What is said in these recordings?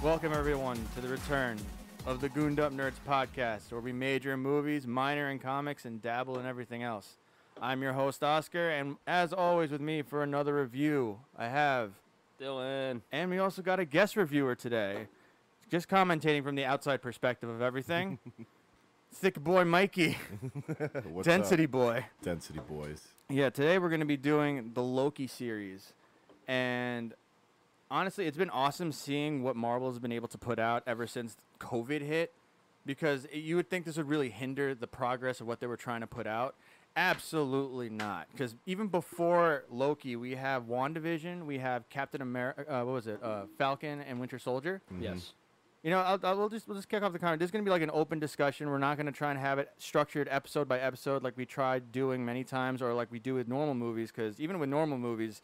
Welcome, everyone, to the return of the Gooned Up Nerds podcast, where we major in movies, minor in comics, and dabble in everything else. I'm your host, Oscar, and as always with me for another review, I have Dylan. And we also got a guest reviewer today, just commentating from the outside perspective of everything. Thick Boi Mikey. What's Density up? Boy. Density Boys. Yeah, today we're going to be doing the Loki series. And honestly, it's been awesome seeing what Marvel has been able to put out ever since COVID hit, because you would think this would really hinder the progress of what they were trying to put out. Absolutely not, because even before Loki, we have WandaVision, we have Captain America, Falcon and Winter Soldier. Mm-hmm. Yes. You know, we'll just kick off the comment. This is going to be like an open discussion. We're not going to try and have it structured episode by episode like we tried doing many times, or like we do with normal movies, because even with normal movies,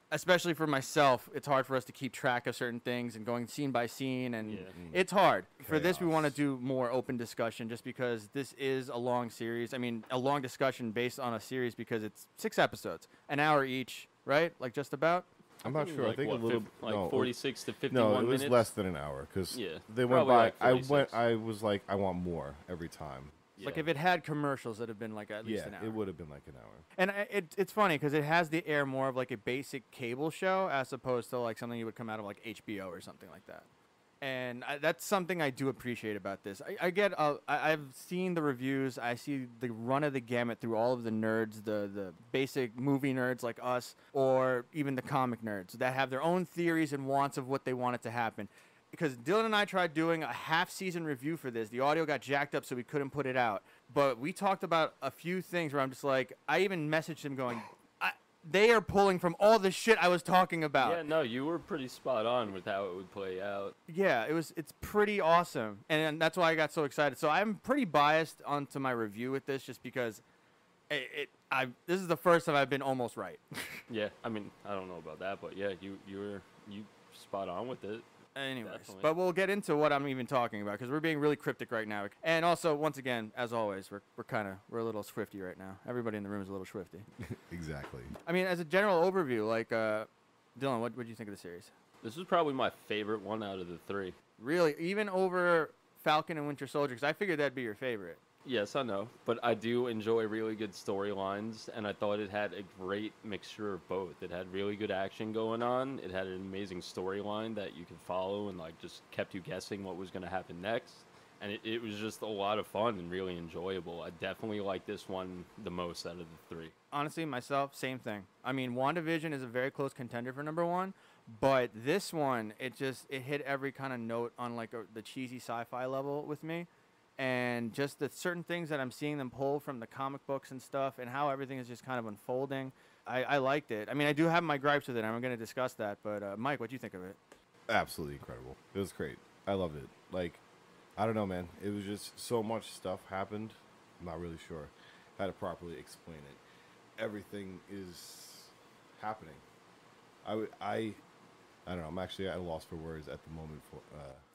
especially for myself, it's hard for us to keep track of certain things and going scene by scene, and it's hard. Chaos. For this, we want to do more open discussion, just because this is a long series. I mean, a long discussion based on a series, because it's 6 episodes, an hour each, right? Like, just about? I'm not sure. I think a little, like 46 to 51 minutes. No, it was less than an hour, because they went by. Like I was like, I want more every time. Yeah. Like, if it had commercials, it would have been like at least an hour. It would have been like an hour. And it's funny, because it has the air more of like a basic cable show, as opposed to like something you would come out of like HBO or something like that. And that's something I do appreciate about this. I've seen the reviews. I see the run of the gamut through all of the nerds, the basic movie nerds like us, or even the comic nerds that have their own theories and wants of what they want it to happen. Because Dylan and I tried doing a half-season review for this. The audio got jacked up, so we couldn't put it out. But we talked about a few things where I'm just like, I even messaged him going, they are pulling from all the shit I was talking about. Yeah, no, you were pretty spot on with how it would play out. Yeah, it's pretty awesome. And that's why I got so excited. So I'm pretty biased onto my review with this, just because this is the first time I've been almost right. Yeah, I mean, I don't know about that, but yeah, you spot on with it. Anyways, definitely. But we'll get into what I'm even talking about, because we're being really cryptic right now. And also, once again, as always, we're a little swifty right now. Everybody in the room is a little swifty. Exactly. I mean, as a general overview, like, Dylan, what did you think of the series? This was probably my favorite one out of the 3. Really? Even over Falcon and Winter Soldier? Because I figured that'd be your favorite. Yes, I know, but I do enjoy really good storylines, and I thought it had a great mixture of both. It had really good action going on. It had an amazing storyline that you could follow and like just kept you guessing what was going to happen next. And it was just a lot of fun and really enjoyable. I definitely like this one the most out of the 3. Honestly, myself, same thing. I mean, WandaVision is a very close contender for number 1, but this one, it hit every kind of note on like the cheesy sci-fi level with me. And just the certain things that I'm seeing them pull from the comic books and stuff, and how everything is just kind of unfolding. I liked it. I mean, I do have my gripes with it, and I'm going to discuss that. But, Mike, what do you think of it? Absolutely incredible. It was great. I loved it. Like, I don't know, man. It was just so much stuff happened. I'm not really sure how to properly explain it. Everything is happening. I don't know. I'm actually at a loss for words at the moment.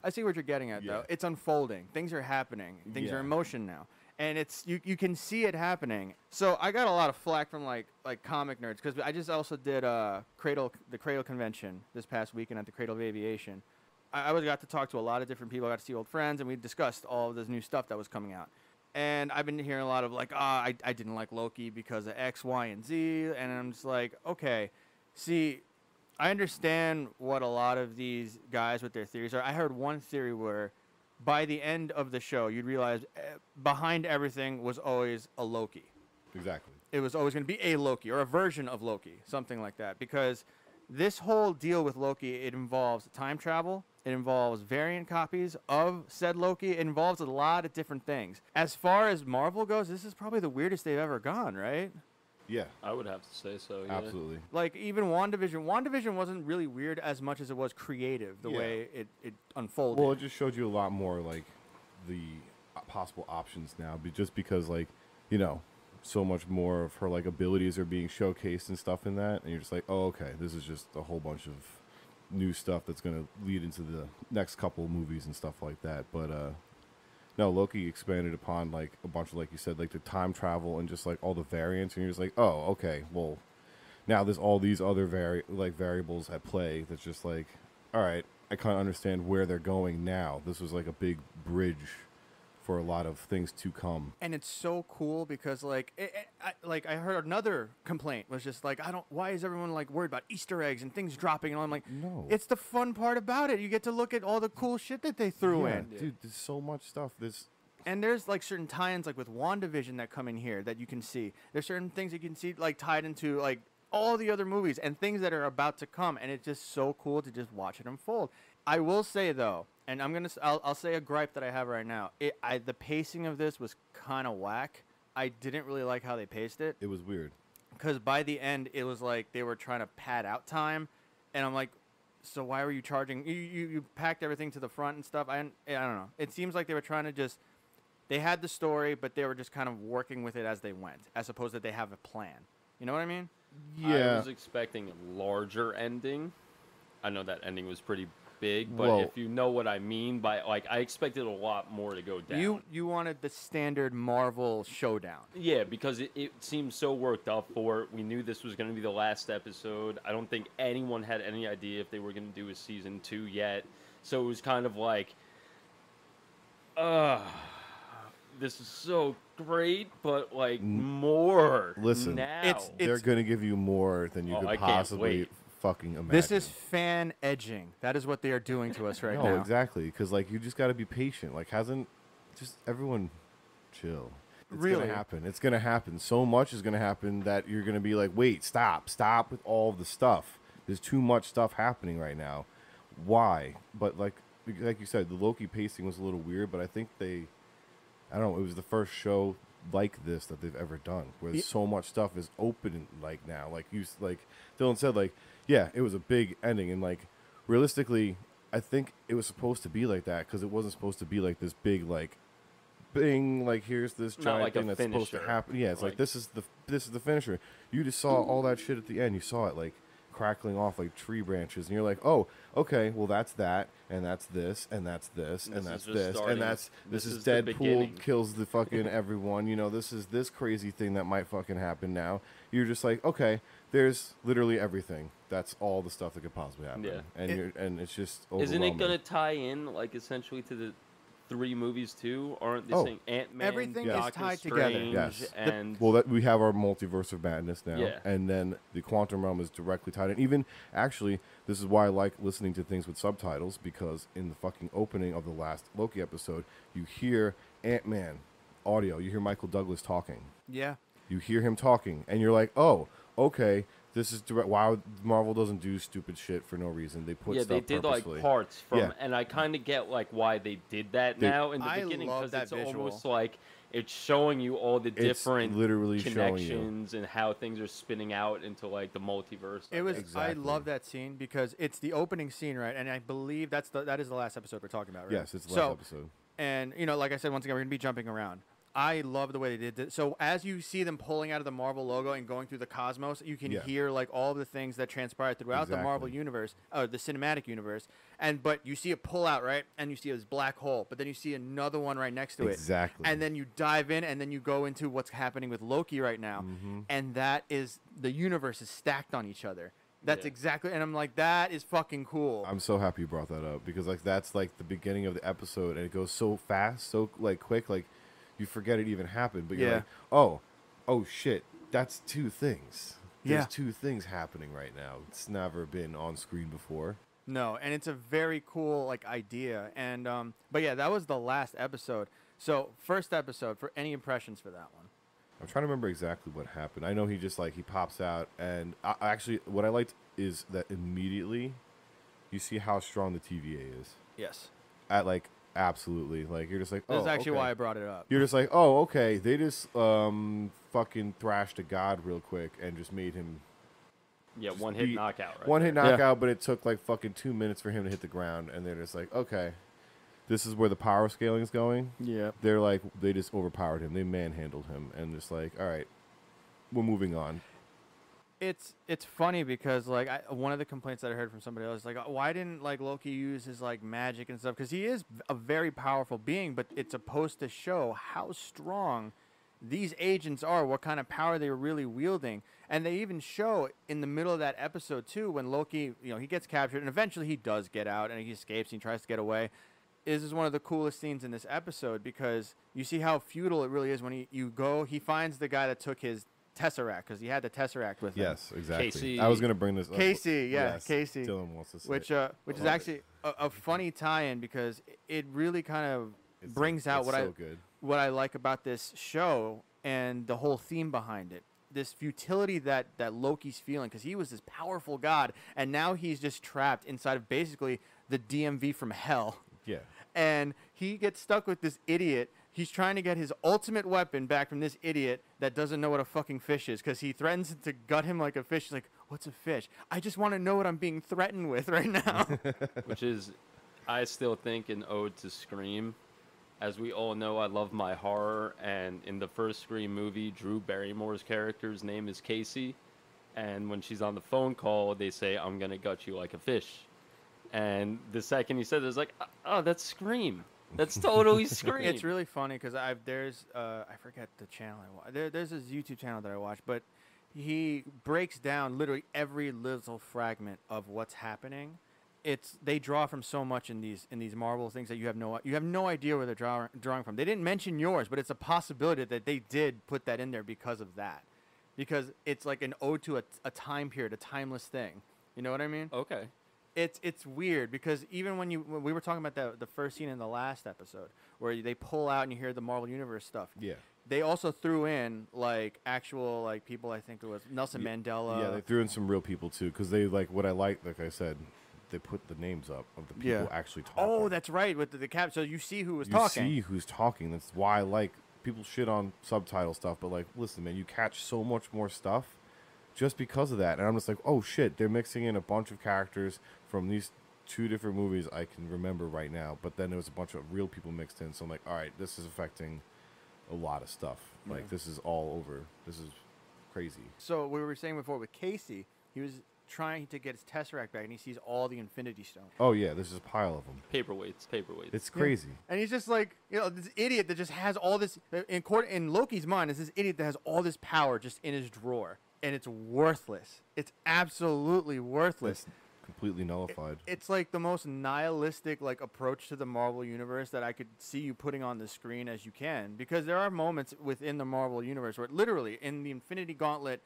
I see what you're getting at, though. It's unfolding. Things are happening. Things are in motion now. And you can see it happening. So I got a lot of flack from like comic nerds, because I just also did the Cradle convention this past weekend at the Cradle of Aviation. I got to talk to a lot of different people. I got to see old friends, and we discussed all of this new stuff that was coming out. And I've been hearing a lot of like, I didn't like Loki because of X, Y, and Z. And I'm just like, okay, see, I understand what a lot of these guys with their theories are. I heard one theory where by the end of the show, you'd realize behind everything was always a Loki. Exactly. It was always going to be a Loki or a version of Loki, something like that. Because this whole deal with Loki, it involves time travel. It involves variant copies of said Loki. It involves a lot of different things. As far as Marvel goes, this is probably the weirdest they've ever gone, right? Yeah. I would have to say so, yeah. Absolutely. Like, even WandaVision. WandaVision wasn't really weird as much as it was creative, the way it unfolded. Well, it just showed you a lot more, like, the possible options now. Just because, like, you know, so much more of her, like, abilities are being showcased and stuff in that. And you're just like, oh, okay, this is just a whole bunch of new stuff that's going to lead into the next couple of movies and stuff like that. But, no, Loki expanded upon, like, a bunch of, like you said, like, the time travel and just, like, all the variants. And you're just like, oh, okay, well, now there's all these other variables at play that's just like, all right, I kind of understand where they're going now. This was like a big bridge for a lot of things to come. And it's so cool because like I heard another complaint was just like, why is everyone like worried about Easter eggs and things dropping? And I'm like, No. it's the fun part about it. You get to look at all the cool shit that they threw Yeah, in. dude, there's so much stuff. And there's like certain tie-ins like with WandaVision that come in here that you can see. There's certain things you can see like tied into like all the other movies and things that are about to come, and it's just so cool to just watch it unfold. I will say though, and I'll say a gripe that I have right now. The pacing of this was kind of whack. I didn't really like how they paced it. It was weird. Because by the end, it was like they were trying to pad out time, and I'm like, so why were you charging? You packed everything to the front and stuff. I don't know. It seems like they were trying to just. They had the story, but they were just kind of working with it as they went, as opposed to they have a plan. You know what I mean? I was expecting a larger ending. I know that ending was pretty big, but if you know what I mean by like, I expected a lot more to go down. You wanted the standard Marvel showdown. Yeah, because it seemed so worked up for it. We knew this was going to be the last episode. I don't think anyone had any idea if they were going to do a season 2 yet. So it was kind of like, this is so great, but like more. Listen, now. They're going to give you more than you could possibly fucking imagine. This is fan edging. That is what they are doing to us right now. No, exactly. Because like you just got to be patient. Like just everyone chill. It's Really? gonna happen. It's gonna happen. So much is gonna happen that you're gonna be like, wait, stop with all the stuff. There's too much stuff happening right now. Why? But like you said, the Loki pacing was a little weird. But I think I don't know. It was the first show like this that they've ever done, where so much stuff is open like now. Like Dylan said, like yeah, it was a big ending, and like realistically, I think it was supposed to be like that because it wasn't supposed to be like this big like bing, like here's this giant like thing that's supposed to happen. Yeah, it's like this is the finisher. You just saw all that shit at the end. You saw it like crackling off like tree branches, and you're like, oh, okay, well that's that, and that's this, and that's this, and that's this, and this is Deadpool kills the fucking everyone. You know, this is this crazy thing that might fucking happen now. You're just like, okay, there's literally everything. That's all the stuff that could possibly happen. Yeah, and it's just isn't it gonna tie in like essentially to the 3 movies too? Aren't they saying Ant-Man? Everything is tied Strange, together. Yes. And we have our multiverse of madness now, Yeah. and then the quantum realm is directly tied in. Even actually, this is why I like listening to things with subtitles, because in the fucking opening of the last Loki episode, you hear Ant-Man audio. You hear Michael Douglas talking. Yeah. You hear him talking, and you're like, oh, okay. This is direct. Wow, Marvel doesn't do stupid shit for no reason. They put stuff they did purposely. like parts from, and I kind of get like why they did that now in the I beginning, love because that it's visual. almost like it's showing you all the different literally showing you. connections and how things are spinning out into like the multiverse. It was. Exactly. I love that scene because it's the opening scene, right? And I believe that is the last episode we're talking about, right? Yes, it's the last episode. And you know, like I said, once again, we're gonna be jumping around. I love the way they did this. So as you see them pulling out of the Marvel logo and going through the cosmos, you can hear like all of the things that transpire throughout the Marvel universe, or the cinematic universe. But you see it pull out, right? And you see this black hole, but then you see another one right next to it. Exactly. And then you dive in, and then you go into what's happening with Loki right now. Mm-hmm. And that is, the universe is stacked on each other. That's exactly, and I'm like, that is fucking cool. I'm so happy you brought that up, because like that's like the beginning of the episode, and it goes so fast, so like quick, like you forget it even happened, but you're like, oh shit, that's 2 things. There's 2 things happening right now. It's never been on screen before. No, and it's a very cool like idea, and but yeah, that was the last episode. So first episode, for any impressions for that one? I'm trying to remember exactly what happened. I know he just like he pops out, and actually what I liked is that immediately you see how strong the TVA is. Yes. At like absolutely, like you're just like, That's actually why I brought it up. You're just like, oh, okay, they just fucking thrashed a god real quick and just made him. Yeah, one hit knockout. Right one hit knockout, but it took like fucking 2 minutes for him to hit the ground, and they're just like, okay, this is where the power scaling is going. Yeah. They're like, they just overpowered him. They manhandled him, and just like, all right, we're moving on. It's funny because like one of the complaints that I heard from somebody else is like, why didn't like Loki use his like magic and stuff? Because he is a very powerful being, but it's supposed to show how strong these agents are, what kind of power they were really wielding. And they even show in the middle of that episode, too, when Loki, he gets captured, and eventually he does get out, and he escapes, and he tries to get away. This is one of the coolest scenes in this episode, because you see how futile it really is when he finds the guy that took his Tesseract, because he had the Tesseract with him. Yes, exactly. Casey. I was going to bring this up. Casey, yeah, Yes, Casey. Dylan wants to say Which is actually a funny tie-in, because it really kind of brings out what I like about this show and the whole theme behind it. This futility that Loki's feeling, because he was this powerful god, and now he's just trapped inside of basically the DMV from hell. Yeah. And he gets stuck with this idiot. He's trying to get his ultimate weapon back from this idiot that doesn't know what a fucking fish is, because he threatens to gut him like a fish. He's like, what's a fish? I just want to know what I'm being threatened with right now. Which is, I still think, an ode to Scream. As we all know, I love my horror, and in the first Scream movie, Drew Barrymore's character's name is Casey, and when she's on the phone call, they say, I'm going to gut you like a fish. And the second he said it, it's like, oh, that's Scream. That's totally Scream. It's really funny, because I forget the channel I watch. There's this YouTube channel that I watch, but he breaks down literally every little fragment of what's happening. They draw from so much in these Marvel things that you have no idea where they're drawing from. They didn't mention yours, but it's a possibility that they did put that in there because of that, because it's like an ode to a time period, a timeless thing. You know what I mean? Okay. It's weird, because even when we were talking about the first scene in the last episode where they pull out and you hear the Marvel Universe stuff. Yeah. They also threw in like actual like people. I think it was Nelson Mandela. Yeah, they threw in some real people too, because they like I said, they put the names up of the people actually talking. Oh, that's right, with the cap. So you see who was talking. You see who's talking. That's why I like people shit on subtitle stuff, but like, listen, man, you catch so much more stuff just because of that. And I'm just like, oh shit, they're mixing in a bunch of characters from these two different movies I can remember right now, but then there was a bunch of real people mixed in. So I'm like, all right, this is affecting a lot of stuff. Like, this is all over. This is crazy. So we were saying before with Casey, he was trying to get his Tesseract back, and he sees all the Infinity Stones. Oh yeah, there's just a pile of them. Paperweights. It's crazy. And he's just like, this idiot that just has all this, in Loki's mind, is this idiot that has all this power just in his drawer. And it's worthless. It's absolutely worthless. It's completely nullified. It's like the most nihilistic like approach to the Marvel Universe that I could see you putting on the screen as you can. Because there are moments within the Marvel Universe where literally in the Infinity Gauntlet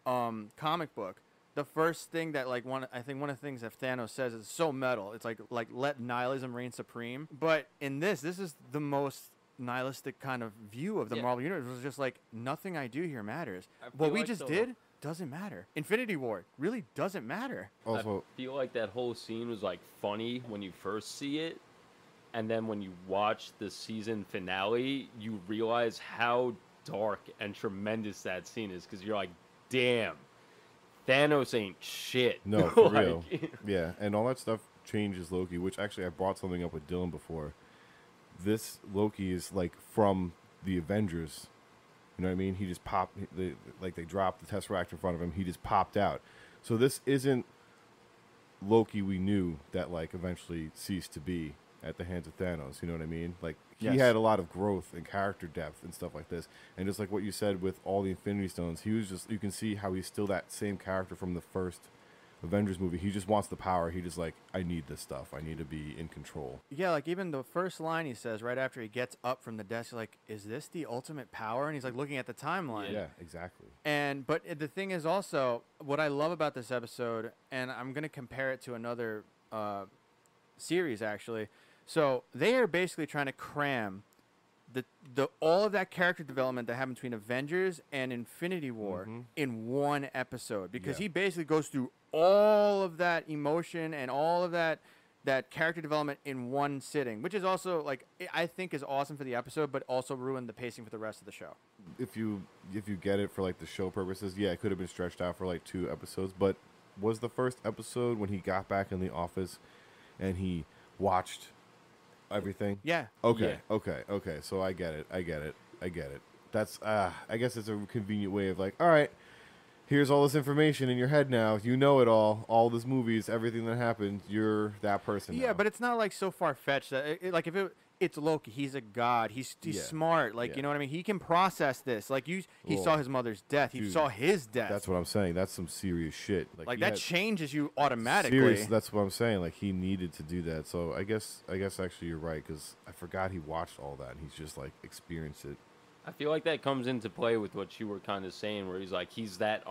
comic book, the first thing that one of the things that Thanos says is so metal. It's like let nihilism reign supreme. But in this is the most nihilistic kind of view of the Marvel Universe. It was just like, nothing I do here matters. What we just did doesn't matter. Infinity War really doesn't matter. Also, I feel like that whole scene was like funny when you first see it, and then when you watch the season finale, you realize how dark and tremendous that scene is, because you're like, damn, Thanos ain't shit. No, for real. Yeah, and all that stuff changes Loki, which actually I brought something up with Dylan before. This Loki is like from the Avengers. You know what I mean? He just popped, they dropped the Tesseract in front of him. He just popped out. So this isn't Loki we knew that like eventually ceased to be at the hands of Thanos. You know what I mean? Like, he had a lot of growth and character depth and stuff like this. And just like what you said with all the Infinity Stones, he was just, you can see how he's still that same character from the first Avengers movie. He just wants the power. He just like, I need this stuff. I need to be in control. Yeah, like even the first line he says right after he gets up from the desk, he's like, is this the ultimate power? And he's like looking at the timeline. Yeah, exactly. But the thing is also, what I love about this episode, and I'm going to compare it to another series actually. So they are basically trying to cram the all of that character development that happened between Avengers and Infinity War in one episode, because he basically goes through all of that emotion and all of that character development in one sitting, which is also like, I think is awesome for the episode, but also ruined the pacing for the rest of the show. If you get it for like the show purposes, yeah, it could have been stretched out for like 2 episodes. But was the first episode when he got back in the office and he watched everything? Yeah. Okay. So I get it. That's I guess it's a convenient way of like, all right, here's all this information in your head now. You know it all this movies, everything that happened. You're that person. Yeah, now. But it's not like so far fetched that like if it's Loki. He's a god. He's Yeah. smart. Like, Yeah. you know what I mean? He can process this. Like, he saw his mother's death. He Dude, saw his death. That's what I'm saying. That's some serious shit. Like, he that had- changes you automatically. Serious, that's what I'm saying. Like, he needed to do that. So I guess actually you're right, because I forgot he watched all that and he's just like experienced it. I feel like that comes into play with what you were kind of saying, where he's like, he's that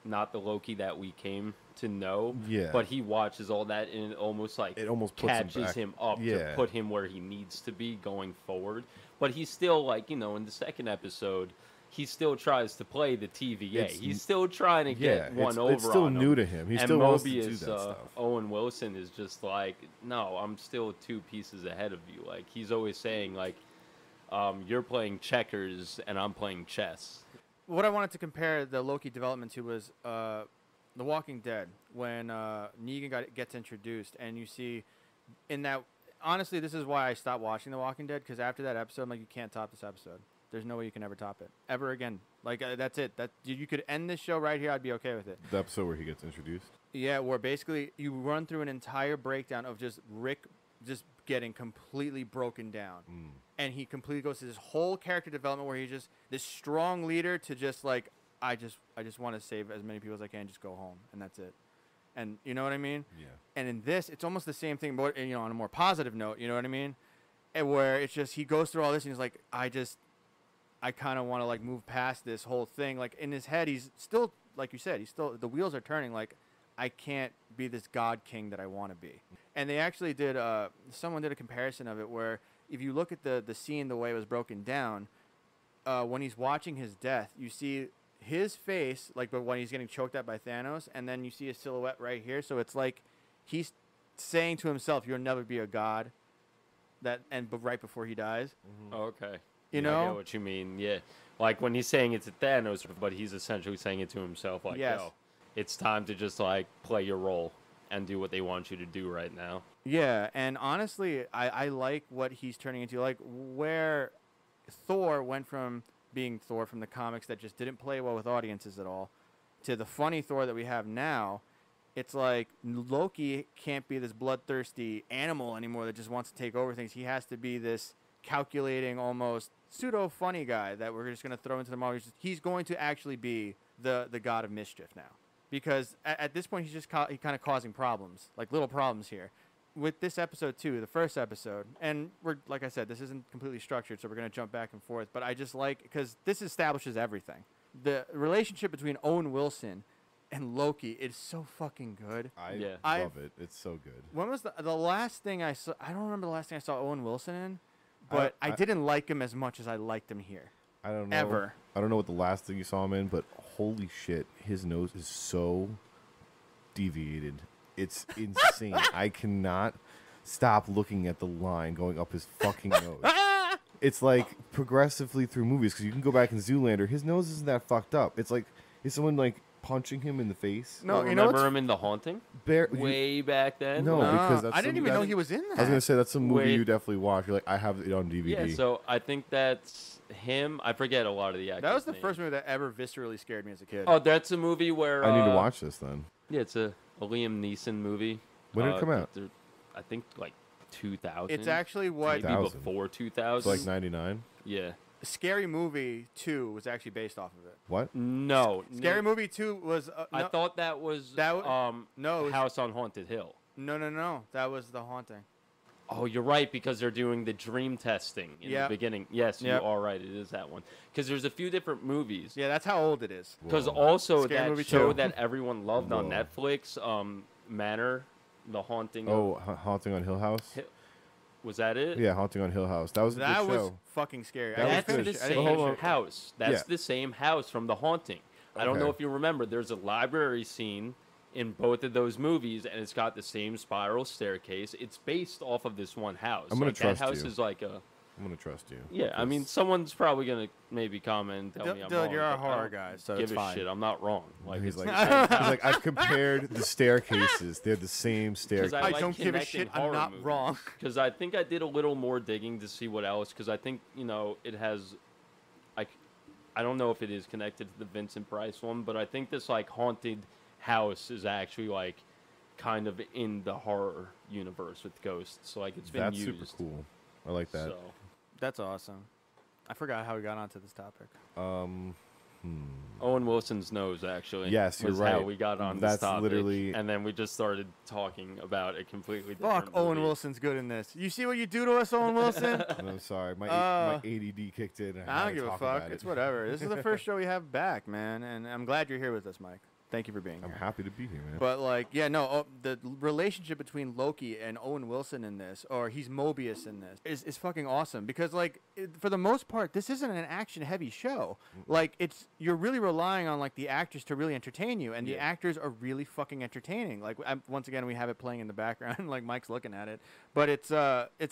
not the Loki that we came to know. Yeah. But he watches all that and it almost puts catches him up to put him where he needs to be going forward. But he's still like, in the second episode, he still tries to play the TVA. He's still trying to get one over on him. It's still new to him. He still wants to do that stuff. Owen Wilson is just like, no, I'm still 2 pieces ahead of you. Like, he's always saying, like, you're playing checkers and I'm playing chess. What I wanted to compare the Loki development to was The Walking Dead, when Negan gets introduced, and you see in that. Honestly, this is why I stopped watching The Walking Dead, because after that episode, I'm like, you can't top this episode. There's no way you can ever top it ever again. Like, that's it. That you could end this show right here. I'd be okay with it. The episode where he gets introduced. Yeah, where basically you run through an entire breakdown of just Rick just getting completely broken down. And he completely goes to this whole character development where he's just this strong leader to just like, I just want to save as many people as I can, just go home, and that's it. And you know what I mean? Yeah. And in this, it's almost the same thing, but on a more positive note, you know what I mean? And where it's just he goes through all this and he's like, I kind of want to like move past this whole thing. Like in his head, he's still, like you said, the wheels are turning. Like, I can't be this god king that I want to be. And they actually did. Someone did a comparison of it where if you look at the scene, the way it was broken down, when he's watching his death, you see his face, like, but when he's getting choked out by Thanos, and then you see a silhouette right here. So it's like he's saying to himself, "You'll never be a god." But right before he dies. Oh, okay. You I know get what you mean. Yeah, like when he's saying it to Thanos, but he's essentially saying it to himself. Like, Yes. yo, it's time to just like play your role and do what they want you to do right now. Yeah, and honestly, I like what he's turning into. Like, where Thor went from being Thor from the comics that just didn't play well with audiences at all to the funny Thor that we have now. It's like Loki can't be this bloodthirsty animal anymore that just wants to take over things. He has to be this calculating, almost pseudo-funny guy that we're just going to throw into the Marvel. He's going to actually be the god of mischief now. Because at this point, he's just kind of causing problems, like little problems here. With this episode, too, the first episode, and we're like I said, this isn't completely structured, so we're going to jump back and forth. But I just like, because this establishes everything. The relationship between Owen Wilson and Loki is so fucking good. I love it. It's so good. When was the last thing I saw? I don't remember the last thing I saw Owen Wilson in, but I didn't like him as much as I liked him here. I don't know. Ever. I don't know what the last thing you saw him in, but holy shit, his nose is so deviated. It's insane. I cannot stop looking at the line going up his fucking nose. It's like progressively through movies, because you can go back in Zoolander. His nose isn't that fucked up. It's like, is someone like punching him in the face? No, you remember him in The Haunting? Way back then? No, because that's I didn't even know he was in that. I was gonna say that's a movie Wait. you definitely watch. You're like, I have it on DVD. Yeah, so I think that's him. I forget a lot of the actors. That was the names. first movie that ever viscerally scared me as a kid. Oh, that's a movie where I need to watch this then. Yeah, it's a Liam Neeson movie. When did it come out? I think like 2000. It's actually what maybe 2000. before 2000. It's like 99. Yeah. Scary Movie 2 was actually based off of it. What? No. Scary Movie 2 was. I thought that was no, it was- House on Haunted Hill. No. That was The Haunting. Oh, you're right, because they're doing the dream testing in the beginning. Yes, Yep. you are right. It is that one. Because there's a few different movies. Yeah, that's how old it is. Because Whoa. also Scary that Movie show 2. that everyone loved on Whoa. Netflix, Manor, The Haunting. Haunting on Hill House. Was that it? Yeah, Haunting on Hill House. That was a That good was show. fucking scary. That was That's good. the I didn't same finish it. house. That's Yeah. the same house from The Haunting. I don't know Okay. if you remember. There's a library scene in both of those movies, and it's got the same spiral staircase. It's based off of this one house. I'm gonna like, trust that house you. is like a. I'm gonna trust you. Yeah, I mean, someone's probably gonna maybe comment and tell me I'm Dude, wrong. you're a but I horror don't guy, so give it's a fine. shit. I'm not wrong. Like He's it's like, I've compared the staircases. They're the same 'Cause staircase. I like don't give a connecting shit. I'm horror not movies. wrong. Because I think I did a little more digging to see what else. Because I think it has, I don't know if it is connected to the Vincent Price one, but I think this like haunted house is actually like kind of in the horror universe with ghosts. So like it's been That's used. super cool. I like that. So. That's awesome. I forgot how we got onto this topic. Owen Wilson's nose, actually. Yes, you're was right. how we got on That's this topic. literally. And then we just started talking about a completely different Fuck, Owen movie. Wilson's good in this. You see what you do to us, Owen Wilson? I'm sorry, my ADD kicked in. And I had don't to give a talk fuck. about It's it. whatever. This is the first show we have back, man, and I'm glad you're here with us, Mike. Thank you for being I'm here. happy to be here, man. But like, yeah, no, the relationship between Loki and Owen Wilson in this, or he's Mobius in this, is fucking awesome. Because like, for the most part, this isn't an action-heavy show. Like, you're really relying on like the actors to really entertain you, and the actors are really fucking entertaining. Like, once again, we have it playing in the background, like Mike's looking at it. But it's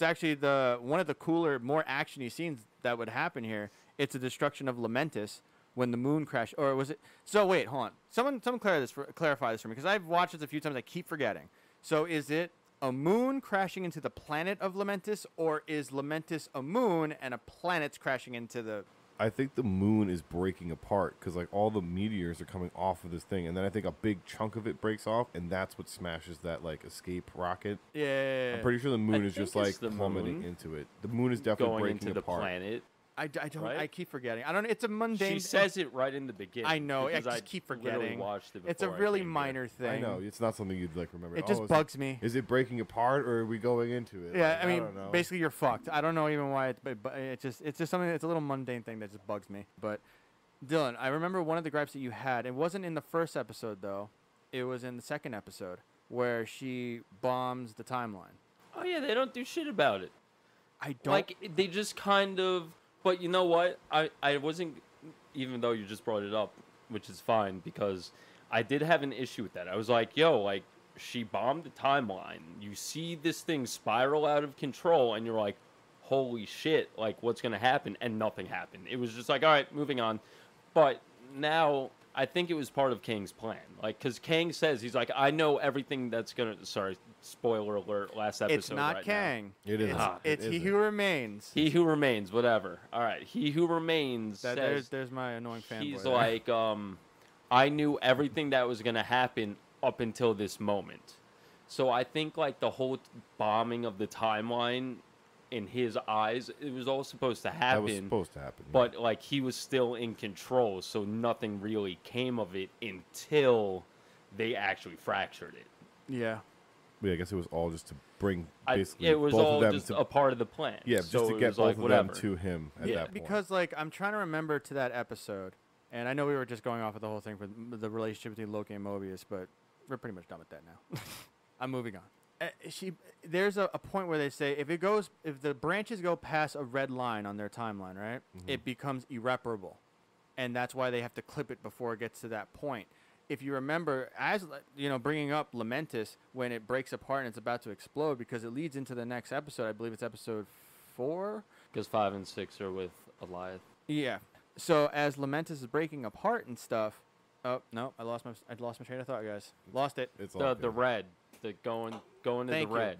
actually one of the cooler, more actiony scenes that would happen here. It's the destruction of Lamentis. When the moon crashed, or was it? So wait, hold on. Someone clarify this for me, because I've watched this a few times. I keep forgetting. So is it a moon crashing into the planet of Lamentis, or is Lamentis a moon and a planet's crashing into the? I think the moon is breaking apart because like all the meteors are coming off of this thing, and then I think a big chunk of it breaks off, and that's what smashes that like escape rocket. Yeah. I'm pretty sure the moon is think just like it's the plummeting moon into it. The moon is definitely Going breaking into the apart. planet. I don't. Right? I keep forgetting. I don't. It's a mundane. She says it right in the beginning. I know. I because just keep literally forgetting. watched it It's a before I really came here. minor thing. I know it's not something you'd like remember. It just is bugs me. Is it breaking apart or are we going into it? Yeah, Like, I mean, don't know. basically you're fucked. I don't know even why, but it's just something. It's a little mundane thing that just bugs me. But Dylan, I remember one of the gripes that you had. It wasn't in the first episode though. It was in the second episode where she bombs the timeline. Oh yeah, they don't do shit about it. I don't Like they just kind of. But you know what? I wasn't. Even though you just brought it up, which is fine because I did have an issue with that. I was like, yo, like she bombed the timeline. You see this thing spiral out of control, and you're like, holy shit! Like what's gonna happen? And nothing happened. It was just like, all right, moving on. But now I think it was part of Kang's plan. Like, because Kang says, he's like, I know everything that's going to... Sorry, spoiler alert, last episode It's not right Kang. It is. It's It He isn't. Who Remains. He Who Remains, whatever. All right, He Who Remains says... There's my annoying fanboy. He's there. like, I knew everything that was going to happen up until this moment. So I think, like, the whole bombing of the timeline... in his eyes, it was all supposed to happen. That was supposed to happen. But like he was still in control, so nothing really came of it until they actually fractured it. Yeah. Yeah, I guess it was all just to bring basically It was both all of them just to, a part of the plan. yeah, so just to it get was both like, of whatever. them to him at Yeah, that point. Because like I'm trying to remember to that episode, and I know we were just going off of the whole thing for the relationship between Loki and Mobius, but we're pretty much done with that now. I'm moving on. There's a point where they say if the branches go past a red line on their timeline, right, it becomes irreparable, and that's why they have to clip it before it gets to that point. If you remember, as you know, bringing up Lamentis when it breaks apart and it's about to explode, because it leads into the next episode. I believe it's episode 4. Because 5 and 6 are with Eliath. Yeah. So as Lamentis is breaking apart and stuff. Oh no, I lost my train of thought, guys. Lost it. it's all The good. red, the going to Thank the you. red.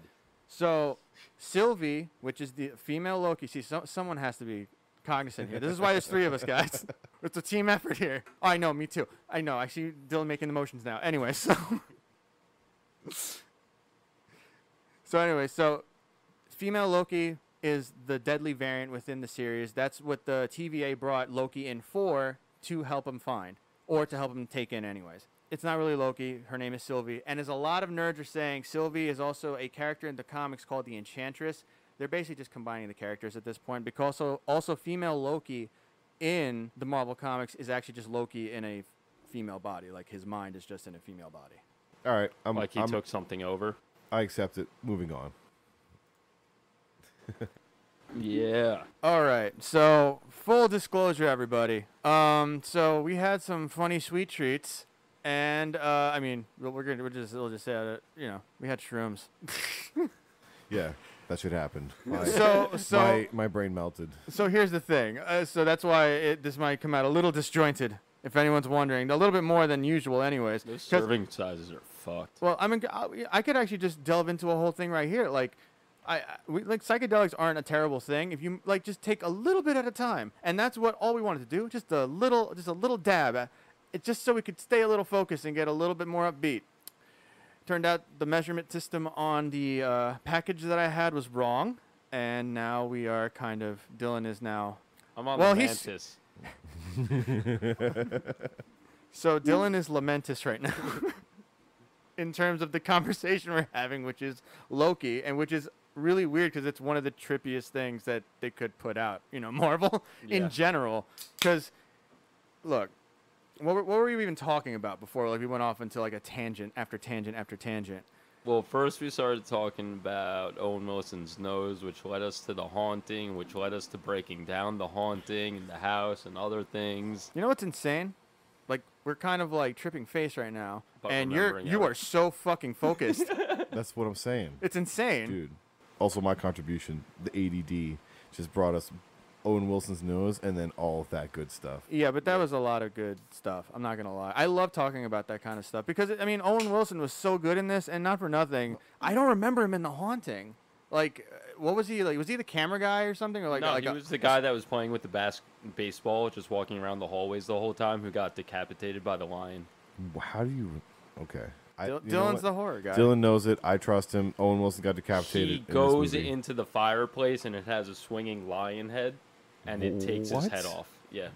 So Sylvie, which is the female Loki, see, someone has to be cognizant here. This is why there's 3 of us, guys. It's a team effort here. Oh, I know, me too. I know. I see Dylan making the motions now. Anyway, so female Loki is the deadly variant within the series. That's what the TVA brought Loki in for, to help him find, or to help him take in anyways. It's not really Loki. Her name is Sylvie. And as a lot of nerds are saying, Sylvie is also a character in the comics called the Enchantress. They're basically just combining the characters at this point, because also female Loki in the Marvel comics is actually just Loki in a female body. Like his mind is just in a female body. All right, Like he took something over. I accept it. Moving on. Yeah. All right. So full disclosure, everybody. So we had some funny sweet treats. And I mean, we'll just say it. You know, we had shrooms. Yeah, that should happen. My brain melted. So here's the thing. So that's why this might come out a little disjointed, if anyone's wondering. A little bit more than usual, anyways. Those serving sizes are fucked. Well, I mean, I could actually just delve into a whole thing right here. Like, like psychedelics aren't a terrible thing if you like just take a little bit at a time, and that's what all we wanted to do. Just a little dab. It's just so we could stay a little focused and get a little bit more upbeat. Turned out the measurement system on the package that I had was wrong. and now we are kind of Dylan is now. I'm on Well, the he's- Mantis. So Dylan is Lamentus right now. In terms of the conversation we're having, which is Loki, and which is really weird because it's one of the trippiest things that they could put out, Marvel Yeah. in general. Because, look, what were we even talking about before? Like, we went off into like a tangent after tangent after tangent. Well, first we started talking about Owen Wilson's nose, which led us to the haunting, which led us to breaking down the haunting and the house and other things. You know what's insane? Like, we're kind of like tripping face right now, But and remembering you are everything. so fucking focused. That's what I'm saying, It's insane. dude. Also, my contribution, the ADD, just brought us Owen Wilson's nose and then all of that good stuff. Yeah, but that was a lot of good stuff. I'm not gonna lie. I love talking about that kind of stuff because I mean, Owen Wilson was so good in this, and not for nothing, I don't remember him in The Haunting. Like, what was he like? Was he the camera guy or something, or like? No, like he was the guy that was playing with the baseball, just walking around the hallways the whole time, who got decapitated by the lion. How do you? Okay, Dylan's the horror guy. Dylan knows it. I trust him. Owen Wilson got decapitated. He in this goes movie. into the fireplace, and it has a swinging lion head, and it takes his What? head off. Yeah.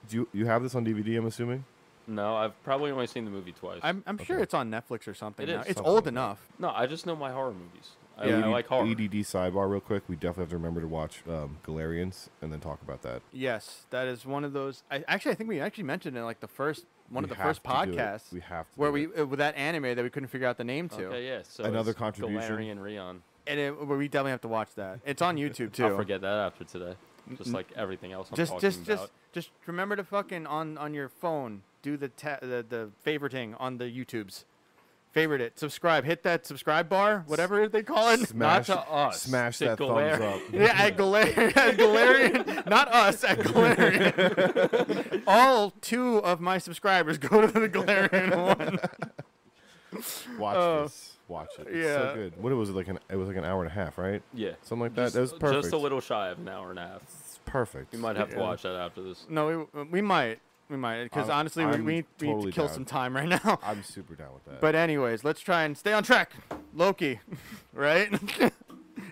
Do you have this on DVD? I'm assuming. No, I've probably only seen the movie twice. I'm sure Okay. it's on Netflix or something. It Now. is. It's Something old like that. enough. No, I just know my horror movies. I Yeah. like horror. ADD sidebar real quick. We definitely have to remember to watch Galarians and then talk about that. Yes, that is one of those. I think we actually mentioned it in like the first one of We the have first to do it. podcasts We have to. where do we it. with that anime that we couldn't figure out the name to, Okay, yeah. So Another it's contribution. Galarian Rion. and we definitely have to watch that. It's on YouTube too. I'll forget that after today. Just like everything else I'm Just talking about. just remember to fucking on your phone do the favoriting on the YouTubes. Favorite it, subscribe, hit that subscribe bar, whatever they call it. Smash, to us, smash to that Galar- thumbs up. Yeah, at Galarian, not us, at Galarian. All 2 of my subscribers go to the Galarian one. Watch this. Watch it. It's yeah. so good. What was it like? It was like an hour and a half, right? Yeah. Something like that. Just, That was perfect. Just a little shy of an hour and a half. It's perfect. You might have to Yeah. watch that after this. No, we might, because honestly, I'm we need to totally kill down. some time right now. I'm super down with that. But anyways, let's try and stay on track. Loki, right?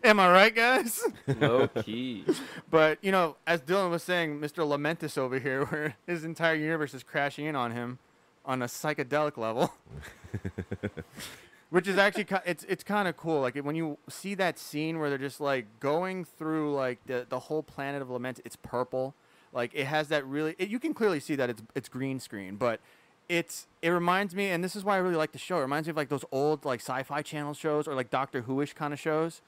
Am I right, guys? Low key. But, as Dylan was saying, Mr. Lamentus over here, where his entire universe is crashing in on him on a psychedelic level. Which is actually, it's kind of cool. Like, when you see that scene where they're just, like, going through, like, the whole planet of Lamentus, it's purple. Like, it has that really, you can clearly see that it's green screen, but it reminds me, and this is why I really like the show, it reminds me of, like, those old, like, Sci-Fi Channel shows or, like, Doctor Who-ish kind of shows.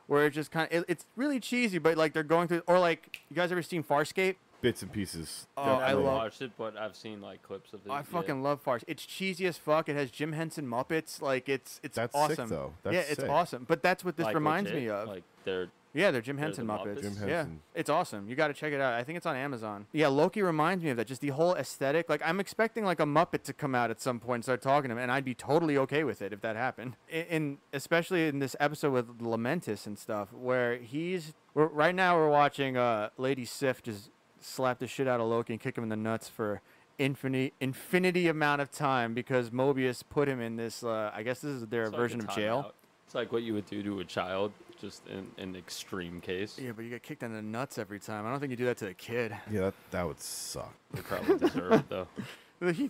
Where it just kind of, it's really cheesy, but, like, they're going through, or, like, you guys ever seen Farscape? Bits and pieces. Oh, I I Definitely. love- watched it, but I've seen like clips of it. I yeah. fucking love Farscape. It's cheesy as fuck. It has Jim Henson Muppets. Like, it's That's awesome. sick, though. That's yeah, it's sick. awesome. But that's what this Like, reminds legit, me of. Like they're Yeah, they're Jim They're Henson the Muppets. Muppets? Jim Yeah, Henson. it's awesome. You got to check it out. I think it's on Amazon. Yeah, Loki reminds me of that. Just the whole aesthetic. Like, I'm expecting like a Muppet to come out at some point and start talking to him, and I'd be totally okay with it if that happened. Especially in this episode with Lamentus and stuff, where right now we're watching Lady Sif just slap the shit out of Loki and kick him in the nuts for infinity amount of time because Mobius put him in this. I guess this is their it's like version a of jail. timeout. It's like what you would do to a child, just in an extreme case. Yeah, but you get kicked in the nuts every time. I don't think you do that to a kid. Yeah, that would suck. They probably deserve it though.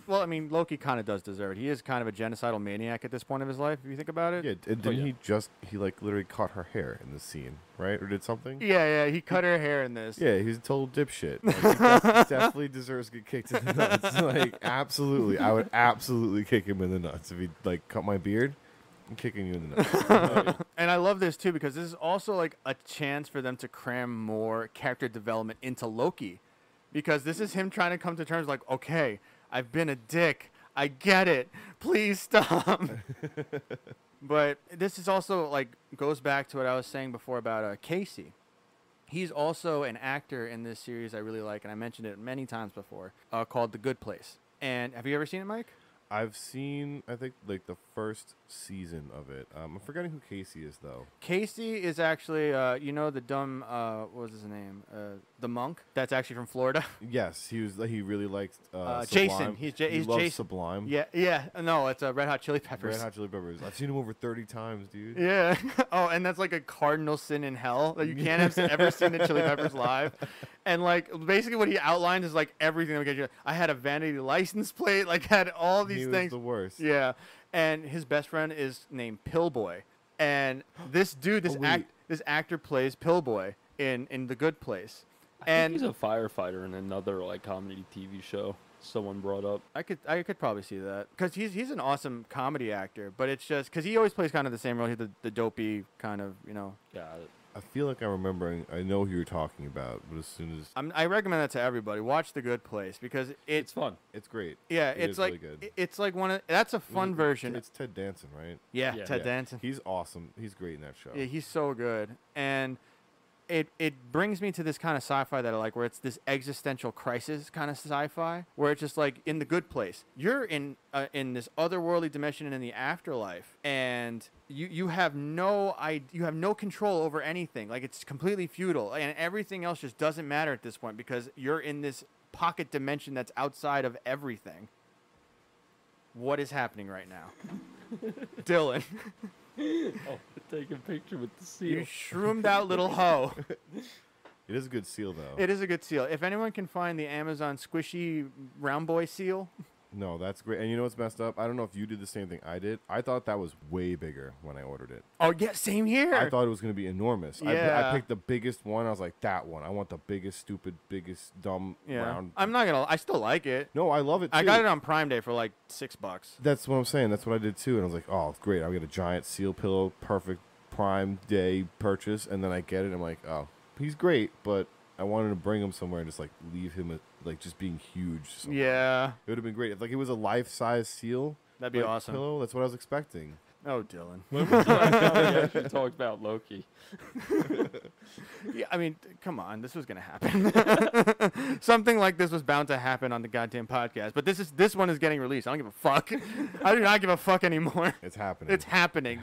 Well, I mean, Loki kind of does deserve it. He is kind of a genocidal maniac at this point of his life, if you think about it. Yeah, Oh, didn't yeah. he like literally caught her hair in the scene, right? Or did something? Yeah, he cut her hair in this. Yeah, he's a total dipshit. Like, he definitely deserves to get kicked in the nuts. Like, absolutely. I would absolutely kick him in the nuts. If he, like, cut my beard, I'm kicking you in the nuts. Oh, yeah. And I love this, too, because this is also, like, a chance for them to cram more character development into Loki. Because this is him trying to come to terms, like, okay, I've been a dick. I get it. Please stop. But this is also, like, goes back to what I was saying before about Casey. He's also an actor in this series I really like, and I mentioned it many times before, called The Good Place. And have you ever seen it, Mike? I've seen, I think, like the first season of it. I'm forgetting who Casey is though. Casey is actually, you know, the dumb, what was his name? The monk that's actually from Florida. Yes, he really likes Jason. Sublime. He's he loves Jason. Sublime. Yeah. No, it's Red Hot Chili Peppers. Red Hot Chili Peppers. I've seen him over 30 times, dude. Yeah. Oh, and that's like a cardinal sin in hell. Like, you can't have ever seen the Chili Peppers live. And like basically what he outlines is like everything that would get you. I had a vanity license plate, like had all these things. He was the worst. Yeah. And his best friend is named Pillboy. And this dude, this actor plays Pillboy in The Good Place. And he's a firefighter in another like comedy TV show someone brought up. I could probably see that because he's an awesome comedy actor, but it's just because he always plays kind of the same role. He's the dopey kind of, you know. Got it. I feel like I'm remembering. I know who you're talking about, but as soon as I recommend that to everybody. Watch The Good Place because it's fun. It's great. Yeah, it's like really good. It's like that's a fun version. It's Ted Danson, right? Yeah, Yeah. Ted Danson. He's awesome. He's great in that show. Yeah, he's so good. And it brings me to this kind of sci-fi that I like, where it's this existential crisis kind of sci-fi, where it's just like in The Good Place, you're in this otherworldly dimension and in the afterlife, and you have no control over anything. Like, it's completely futile, and everything else just doesn't matter at this point because you're in this pocket dimension that's outside of everything. What is happening right now? Dylan. Oh, take a picture with the seal. You shroomed out little hoe. It is a good seal, though. It is a good seal. If anyone can find the Amazon squishy round boy seal. No, that's great. And you know what's messed up? I don't know if you did the same thing I did. I thought that was way bigger when I ordered it. Oh, yeah, same here. I thought it was going to be enormous. Yeah. I picked the biggest one. I was like, that one. I want the biggest, stupid, biggest, dumb, round. I'm not going to. I still like it. No, I love it, too. I got it on Prime Day for like $6. That's what I'm saying. That's what I did, too. And I was like, oh, great. I'll get a giant seal pillow, perfect Prime Day purchase. And then I get it, and I'm like, oh, he's great, but I wanted to bring him somewhere and just like leave him like just being huge. Somewhere. Yeah. It would have been great if like it was a life-size seal. That'd be awesome. Pillow. That's what I was expecting. Oh, Dylan. We actually talked about Loki. Yeah, I mean, come on, this was gonna happen. Something like this was bound to happen on the goddamn podcast. But this one is getting released. I don't give a fuck. I do not give a fuck anymore. It's happening. It's happening.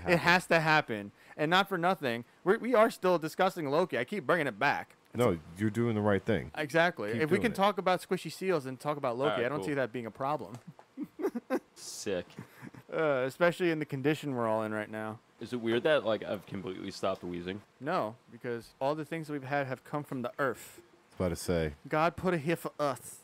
It has to happen. And not for nothing, we are still discussing Loki. I keep bringing it back. No, you're doing the right thing. Exactly. Keep if we doing can it. talk about squishy seals and talk about Loki, Alright, I don't cool. see that being a problem. Sick. Especially in the condition we're all in right now. Is it weird that like I've completely stopped wheezing? No, because all the things that we've had have come from the earth. I was about to say. God put it here for us.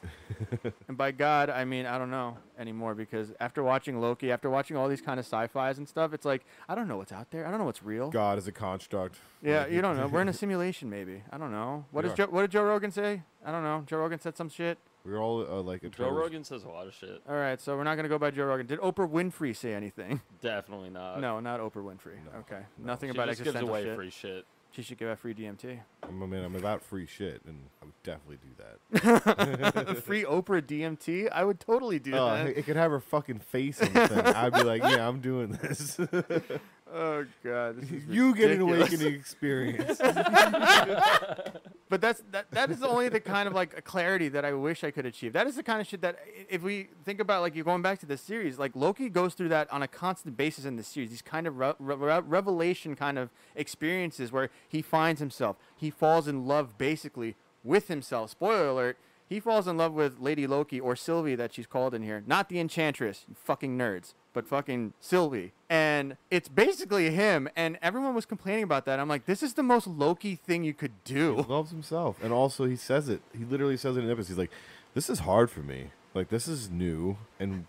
And by God, I mean, I don't know anymore, because after watching Loki, after watching all these kind of sci-fis and stuff, it's like, I don't know what's out there. I don't know what's real. God is a construct. Yeah, you don't know. We're in a simulation, maybe. I don't know. What did Joe Rogan say? I don't know. Joe Rogan said some shit. We're all like a Joe Rogan says a lot of shit. All right, so we're not going to go by Joe Rogan. Did Oprah Winfrey say anything? Definitely not. No, not Oprah Winfrey. No, Okay. no. Nothing She about just gives existential away shit. free shit. She should give out free DMT. I'm about free shit, and I would definitely do that. Free Oprah DMT? I would totally do that. It could have her fucking face on the thing. I'd be like, yeah, I'm doing this. Oh, God. This is You get an ridiculous. awakening experience. But that is only the kind of like a clarity that I wish I could achieve. That is the kind of shit that if we think about, like, you're going back to the series, like Loki goes through that on a constant basis in the series. These kind of revelation kind of experiences where he finds himself. He falls in love basically with himself. Spoiler alert. He falls in love with Lady Loki, or Sylvie that she's called in here. Not the Enchantress, you fucking nerds, but fucking Sylvie. And it's basically him, and everyone was complaining about that. I'm like, this is the most Loki thing you could He do. loves himself. And also, he says it. He literally says it in the episode. He's like, this is hard for me. Like, this is new. And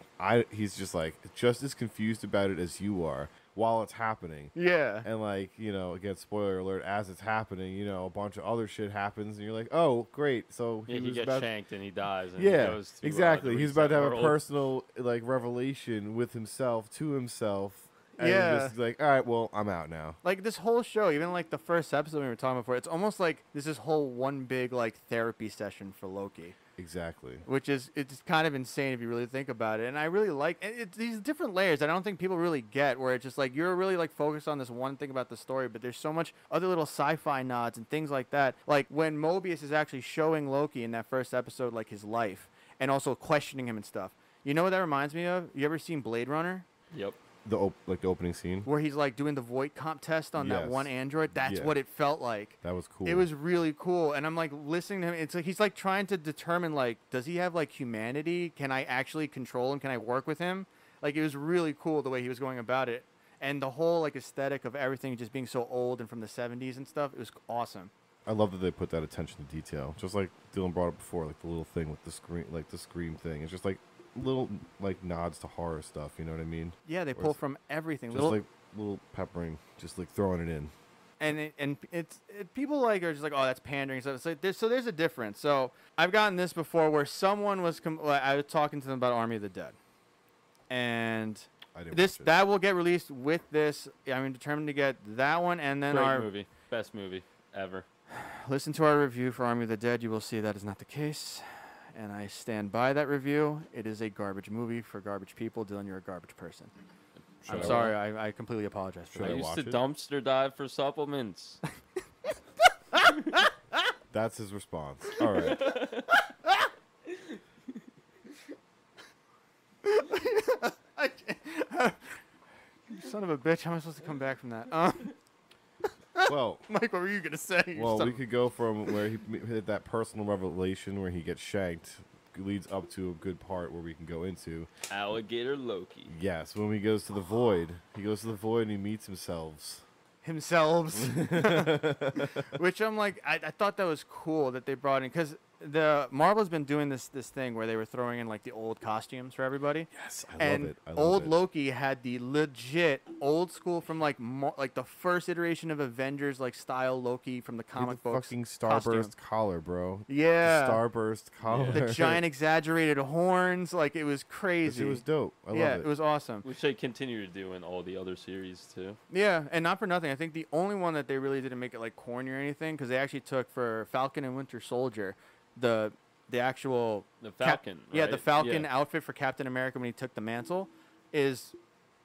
he's just like, just as confused about it as you are while it's happening. Yeah. And like, you know, again, spoiler alert, as it's happening, you know, a bunch of other shit happens, and you're like, oh, great. So Yeah, he was gets about shanked and he dies. And yeah, he goes to, exactly. the He's about to have reset a world. personal like revelation with himself to himself. And Yeah. just like, all right, well, I'm out now. Like, this whole show, even like the first episode we were talking before, it's almost like this whole one big like therapy session for Loki. Exactly. Which is, it's kind of insane if you really think about it. And I really like it's these different layers that I don't think people really get, where it's just like you're really like focused on this one thing about the story, but there's so much other little sci-fi nods and things like that. Like when Mobius is actually showing Loki in that first episode like his life and also questioning him and stuff. You know what that reminds me of? You ever seen Blade Runner? Yep. The opening scene Where he's like doing the void comp test on that one android. That's what it felt like. That was cool. It was really cool. And I'm like listening to him. It's like he's like trying to determine like, does he have like humanity? Can I actually control him? Can I work with him? Like it was really cool the way he was going about it. And the whole like aesthetic of everything just being so old and from the 70s and stuff. It was awesome. I love that they put that attention to detail. Just like Dylan brought up before, like the little thing with the screen, like the scream thing. It's just like little like nods to horror stuff. You know what I mean? Yeah, they pull from everything. Just like little peppering, just like throwing it in. And people like are just like, oh, that's pandering. So it's like there's a difference. So I've gotten this before where someone was I was talking to them about Army of the Dead, and that will get released with this. I'm determined to get that one, and then Great movie, best movie ever. Listen to our review for Army of the Dead. You will see that is not the case. And I stand by that review. It is a garbage movie for garbage people. Dylan, you're a garbage person. I'm sorry. I completely apologize for that. I used to dumpster dive for supplements. That's his response. All right. You son of a bitch. How am I supposed to come back from that? Well, Mike, what were you going to say? Well, we could go from where he hit that personal revelation where he gets shanked, leads up to a good part where we can go into. Alligator Loki. Yes, when he goes to the void. He goes to the void and he meets himself. Which I'm like, I thought that was cool that they brought in, because the Marvel's been doing this thing where they were throwing in like the old costumes for everybody. Yes, I love it. Old Loki had the legit old school from like the first iteration of Avengers like style Loki from the comic books. Fucking Starburst collar, bro. Yeah, the Starburst collar. The giant exaggerated horns, like it was crazy. It was dope. I love it. It was awesome. Which they continue to do in all the other series too. Yeah, and not for nothing. I think the only one that they really didn't make it like corny or anything, because they actually took for Falcon and Winter Soldier the actual Falcon. The Falcon outfit for Captain America when he took the mantle is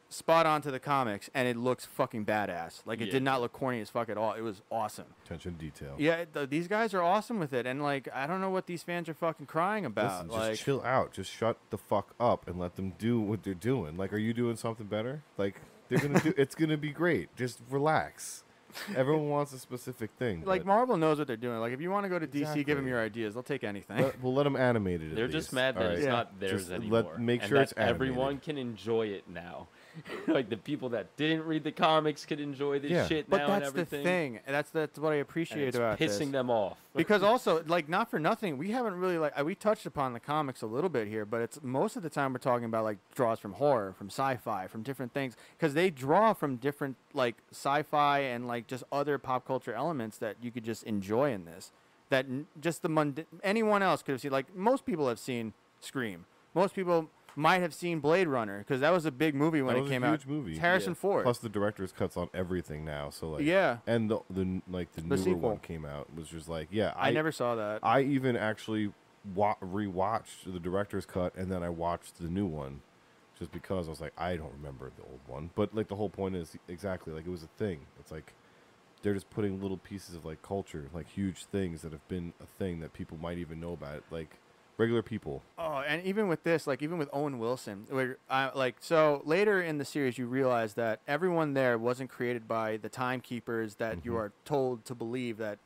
spot on to the comics, and it looks fucking badass. Like it did not look corny as fuck at all. It was awesome. Attention to detail. Yeah, these guys are awesome with it, and like I don't know what these fans are fucking crying about. Listen, like, just chill out. Just shut the fuck up and let them do what they're doing. Like, are you doing something better? Like they're gonna do. It's gonna be great. Just relax. Everyone wants a specific thing. Like Marvel knows what they're doing. Like if you want to go to DC, give them your ideas. They'll take anything. We'll let them animate it. They're just mad that it's not theirs anymore. Make sure it's animated. Everyone can enjoy it now. Like the people that didn't read the comics could enjoy this shit now and everything. But that's the thing. That's what I appreciate about this. Pissing them off. Because also, like, not for nothing, we haven't really we touched upon the comics a little bit here, but it's most of the time we're talking about like draws from horror, from sci-fi, from different things, because they draw from different like sci-fi and like just other pop culture elements that you could just enjoy in this. That just anyone else could have seen. Like most people have seen Scream. Most people might have seen Blade Runner, because that was a big movie when it came out. Huge movie. It's Harrison Ford. Plus the director's cuts on everything now, so like and the newer sequel one came out, was just like I never saw that. I even actually rewatched the director's cut, and then I watched the new one, just because I was like, I don't remember the old one. But like the whole point is exactly like it was a thing. It's like they're just putting little pieces of like culture, like huge things that have been a thing that people might even know about it, like regular people. Oh, and even with this, like even with Owen Wilson, where so later in the series you realize that everyone there wasn't created by the timekeepers that you are told to believe that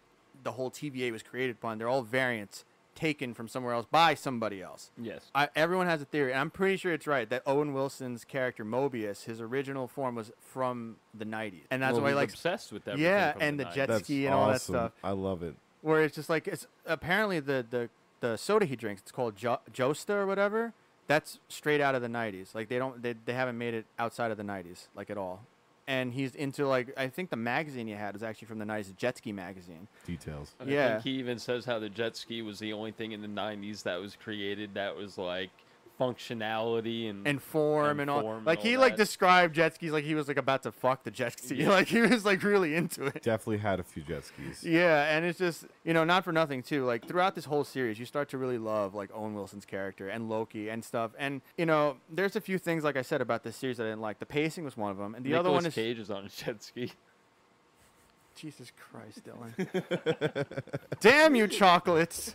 the whole TVA was created upon. They're all variants taken from somewhere else by somebody else. Yes. Everyone has a theory, and I'm pretty sure it's right, that Owen Wilson's character Mobius, his original form was from the 90s, and that's why he likes obsessed with that. Yeah, and the jet ski and all that stuff. I love it. Where it's just like it's apparently the soda he drinks, it's called Josta or whatever. That's straight out of the 90s. Like they haven't made it outside of the 90s like at all. And he's into like, I think the magazine he had is actually from the 90s, the Jet Ski magazine. Details. And I think he even says how the jet ski was the only thing in the 90s that was created that was like functionality and form and all. Like he like described jet skis like he was like about to fuck the jet ski. Yeah. Like he was like really into it. Definitely had a few jet skis. Yeah, and it's just, not for nothing too. Like throughout this whole series, you start to really love like Owen Wilson's character and Loki and stuff. And there's a few things like I said about this series that I didn't like. The pacing was one of them, and the other one is Cage is on a jet ski. Jesus Christ, Dylan! Damn you, chocolates!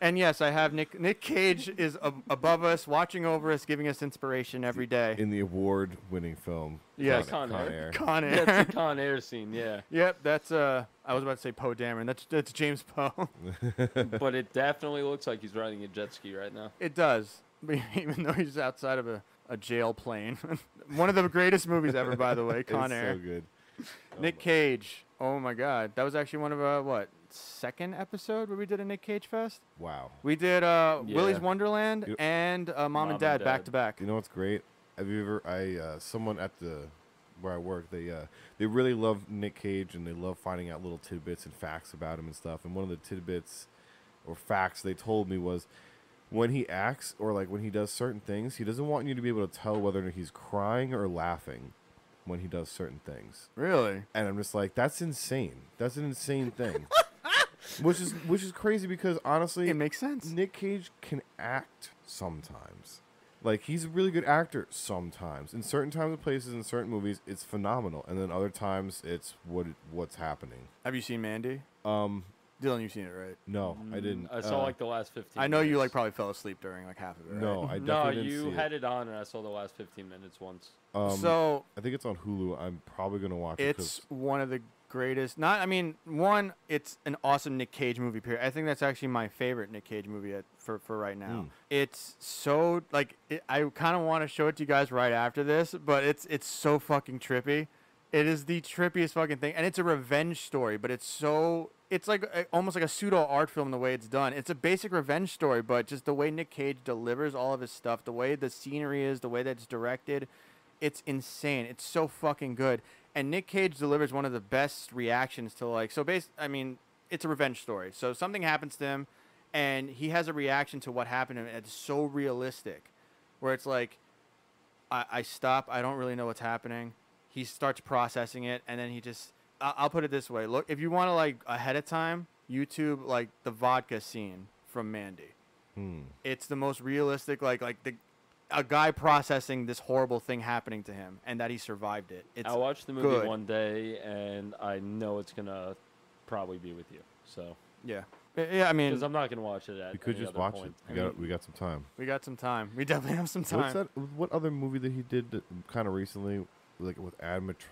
And yes, I have Nick Cage is above us, watching over us, giving us inspiration every day. In the award-winning film. Yes. Con Air. Con Air. Yeah, it's the Con Air scene, yeah. Yep, that's I was about to say Poe Dameron. That's James Poe. But it definitely looks like he's riding a jet ski right now. It does, even though he's outside of a jail plane. One of the greatest movies ever, by the way, Con Air. So good. Nick Cage. Oh my God, that was actually one of second episode where we did a Nick Cage fest. Wow. We did Willy's Wonderland and Mom and Dad back to back. You know what's great? Have you ever? Someone at where I work, they really love Nick Cage and they love finding out little tidbits and facts about him and stuff. And one of the tidbits or facts they told me was when he acts or like when he does certain things, he doesn't want you to be able to tell whether he's crying or laughing when he does certain things. Really? And I'm just like, that's insane. That's an insane thing. Which is crazy because honestly, it makes sense. Nick Cage can act sometimes. Like he's a really good actor sometimes. In certain times and places, in certain movies, it's phenomenal, and then other times it's what's happening. Have you seen Mandy? Dylan, you've seen it, right? No, I didn't. I saw like the last 15 I know minutes. you like probably fell asleep during like half of it, right? No, I No, definitely didn't you see had it on, and I saw the last 15 minutes once. So I think it's on Hulu. I'm probably gonna watch it. it's one of the greatest. It's an awesome Nick Cage movie. Period. I think that's actually my favorite Nick Cage movie for right now. It's so like I kind of want to show it to you guys right after this, but it's so fucking trippy. It is the trippiest fucking thing, and it's a revenge story. But it's like almost like a pseudo art film the way it's done. It's a basic revenge story, but just the way Nick Cage delivers all of his stuff, the way the scenery is, the way that it's directed, it's insane. It's so fucking good. And Nick Cage delivers one of the best reactions to it's a revenge story. So something happens to him, and he has a reaction to what happened to him. And it's so realistic, where it's like, I stop. I don't really know what's happening. He starts processing it, and then he just. I'll put it this way. Look, if you want to like ahead of time, YouTube like the vodka scene from Mandy. It's the most realistic, a guy processing this horrible thing happening to him and that he survived it. I watched the movie one day, and I know it's gonna probably be with you. So yeah, I mean, because I'm not gonna watch it at. You could just watch it. We got some time. We got some time. We definitely have some time. What's that? What other movie that he did kind of recently, like with animatronic?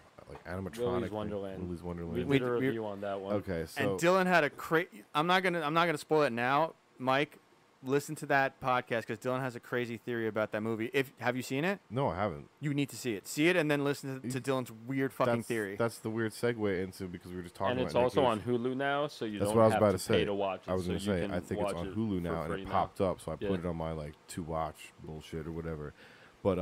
Willy's Wonderland. Willy's Wonderland. We did a review on that one. Okay, so and Dylan had a I'm not gonna spoil it now, Mike. Listen to that podcast because Dylan has a crazy theory about that movie. Have you seen it? No, I haven't. You need to see it. See it and then listen to Dylan's weird fucking theory. That's the weird segue into because we were just talking about. And it's also on Hulu now, so you that's don't what I was have about to say. pay to watch it. I was going to say, I think it's on Hulu now, and it popped up, so I put it on my to watch bullshit or whatever. But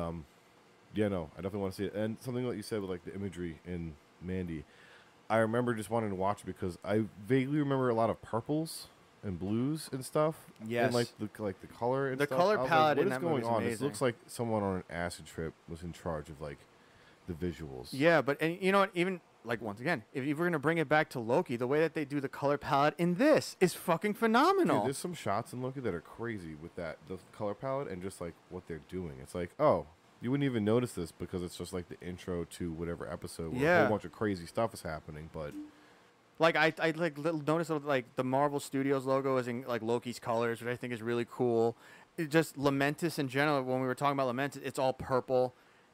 yeah, no, I definitely want to see it. And something that you said with like the imagery in Mandy, I remember just wanting to watch it because I vaguely remember a lot of purples and blues and stuff. Yes. And like the color and the stuff. color palette what in is that going movie is on? amazing. This looks like someone on an acid trip was in charge of like the visuals. Yeah, but and you know what? Even like once again, if we're gonna bring it back to Loki, the way that they do the color palette in this is fucking phenomenal. Dude, there's some shots in Loki that are crazy with the color palette and just like what they're doing. It's like, oh, you wouldn't even notice this because it's just like the intro to whatever episode where a whole bunch of crazy stuff is happening, but. Like I noticed like the Marvel Studios logo is in like Loki's colors, which I think is really cool. It just Lamentis in general. When we were talking about Lamentis, it's all purple,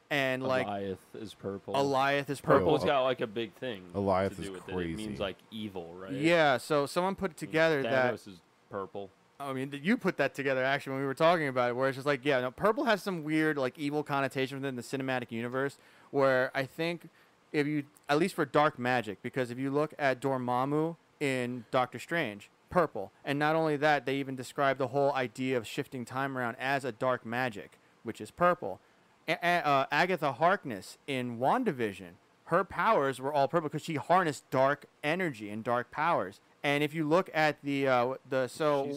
and Alioth is purple. Alioth is purple. Purple's got like a big thing. Alioth to do is with crazy. It means like evil, right? Yeah. So someone put together that. Thanos is purple. I mean, you put that together actually when we were talking about it, where it's just like, yeah, no, purple has some weird like evil connotation within the cinematic universe. Where I think. If you, at least for dark magic, because if you look at Dormammu in Doctor Strange, purple, and not only that, they even describe the whole idea of shifting time around as a dark magic, which is purple. Agatha Harkness in WandaVision, her powers were all purple because she harnessed dark energy and dark powers. And if you look at she's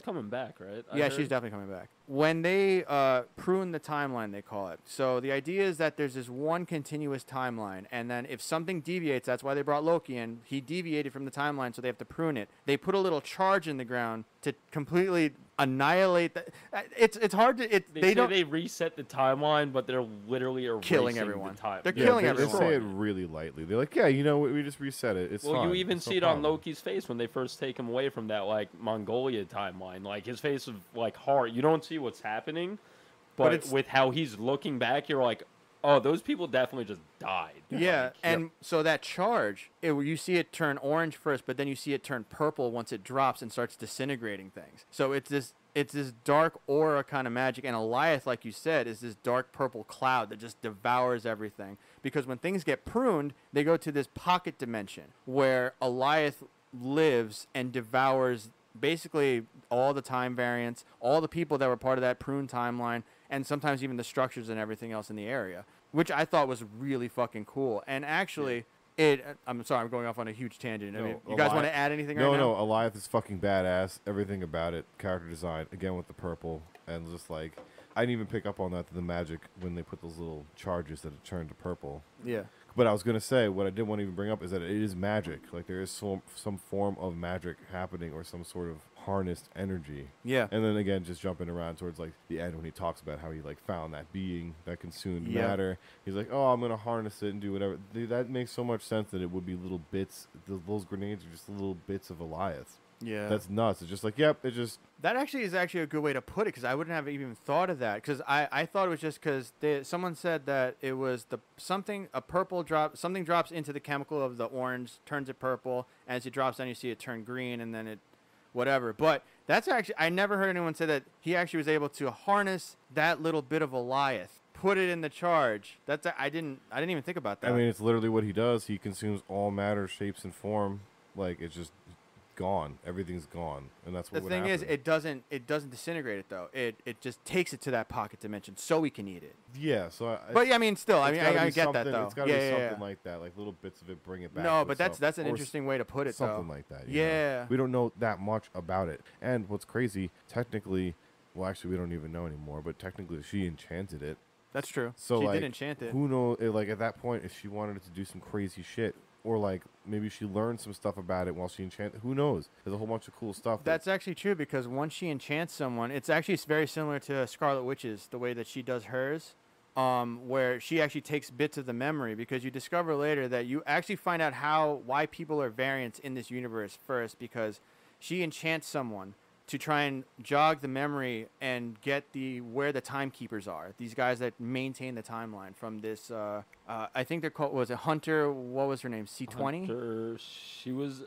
coming back, right? Yeah, she's definitely coming back. when they prune the timeline, they call it. So the idea is that there's this one continuous timeline, and then if something deviates, that's why they brought Loki in. He deviated from the timeline, so they have to prune it. They put a little charge in the ground to completely annihilate that. It's hard to. They reset the timeline, but they're literally killing everyone. The time. They're killing they everyone. They say it really lightly. They're like, yeah, you know, we just reset it. It's fine. You even it's see it on Loki's face when they first take him away from that like Mongolia timeline. Like his face is like hard. You don't see what's happening, but with how he's looking back, you're like, oh, those people definitely just died. Yeah, like, and so that charge, you see it turn orange first, but then you see it turn purple once it drops and starts disintegrating things. So it's this dark aura kind of magic, and Alioth, like you said, is this dark purple cloud that just devours everything. Because when things get pruned, they go to this pocket dimension where Alioth lives and devours basically all the time variants, all the people that were part of that prune timeline, and sometimes even the structures and everything else in the area, which I thought was really fucking cool. And actually, I'm sorry, I'm going off on a huge tangent. I mean, you guys want to add anything right now? No, Alioth is fucking badass. Everything about it, character design, again with the purple, and just like, I didn't even pick up on that, the magic, when they put those little charges that it turned to purple. Yeah. But I was going to say, what I did want to even bring up is that it is magic. Like, there is some form of magic happening, or some sort of harnessed energy. Yeah. And then again, just jumping around towards like the end when he talks about how he like found that being that consumed matter. He's like, oh, I'm going to harness it and do whatever. That makes so much sense that it would be little bits. Those grenades are just little bits of Alioth. Yeah. That's nuts. It's just like, yep, it just... That actually is a good way to put it, because I wouldn't have even thought of that. Because I thought it was just because someone said that it was something drops into the chemical of the orange, turns it purple, and as it drops down you see it turn green, and then it whatever. But that's actually, I never heard anyone say that he actually was able to harness that little bit of Alioth, put it in the charge. I didn't even think about that. I mean, it's literally what he does. He consumes all matter, shapes, and form. Like, it's just gone. Everything's gone, and that's what the thing is, it doesn't disintegrate it though. It just takes it to that pocket dimension so we can eat it. Yeah. So, but I mean, still, I get that though. It's got to be something like that, like little bits of it, bring it back. No, but that's an interesting way to put it. Something though. like that. Yeah. Know? We don't know that much about it, and what's crazy, technically, well, actually, we don't even know anymore. But technically, she enchanted it. That's true. So she like, did enchant it. Who knows? Like at that point, if she wanted it to do some crazy shit. Or like maybe she learned some stuff about it while she enchanted. Who knows? There's a whole bunch of cool stuff. That's actually true, because once she enchants someone, it's actually very similar to Scarlet Witch's, the way that she does hers, where she actually takes bits of the memory, because you discover later that you actually find out why people are variants in this universe first, because she enchants someone to try and jog the memory and get where the timekeepers are. These guys that maintain the timeline from this. I think they're called. Was it Hunter? What was her name? C20. Hunter. She was.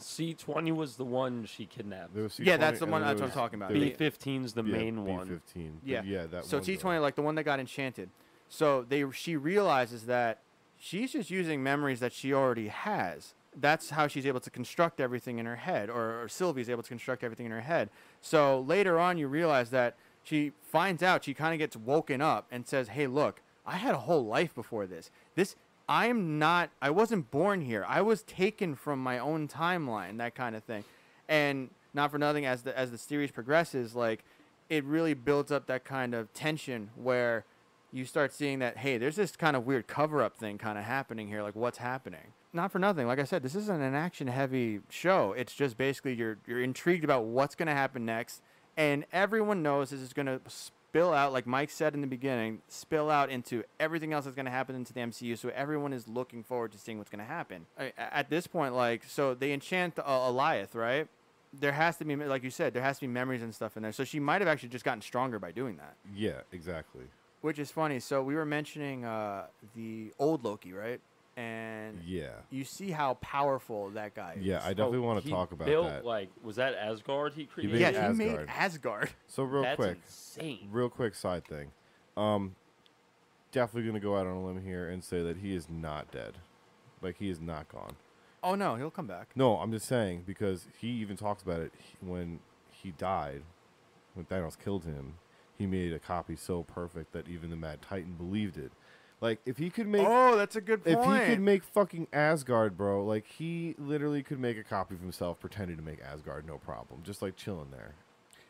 C20 was the one she kidnapped. Yeah, that's the one. That's what I'm talking about. B15's the main one. B15. Yeah, that. So T20, like the one that got enchanted. So she realizes that she's just using memories that she already has. That's how she's able to construct everything in her head, or Sylvie's able to construct everything in her head. So later on, you realize that she finds out, she kind of gets woken up and says, hey, look, I had a whole life before this. I wasn't born here. I was taken from my own timeline, that kind of thing. And not for nothing, as the series progresses, like, it really builds up that kind of tension where you start seeing that, hey, there's this kind of weird cover-up thing kind of happening here. Like, what's happening? Not for nothing. Like I said, this isn't an action-heavy show. It's just basically you're intrigued about what's going to happen next, and everyone knows this is going to spill out, like Mike said in the beginning, spill out into everything else that's going to happen into the MCU, so everyone is looking forward to seeing what's going to happen. At this point, like, so they enchant Alioth, right? There has to be, like you said, there has to be memories and stuff in there. So she might have actually just gotten stronger by doing that. Yeah, exactly. Which is funny. So we were mentioning the old Loki, right? And you see how powerful that guy is. Yeah, I definitely want to talk about that. Like, was that Asgard he created? Yeah, he made Asgard. So That's insane. Real quick side thing. Definitely going to go out on a limb here and say that he is not dead. Like, he is not gone. Oh, no, he'll come back. No, I'm just saying, because he even talks about it when he died, when Thanos killed him, he made a copy so perfect that even the Mad Titan believed it. Like, if he could make... Oh, that's a good point. If he could make fucking Asgard, bro, like, he literally could make a copy of himself pretending to make Asgard, no problem. Just, like, chilling there.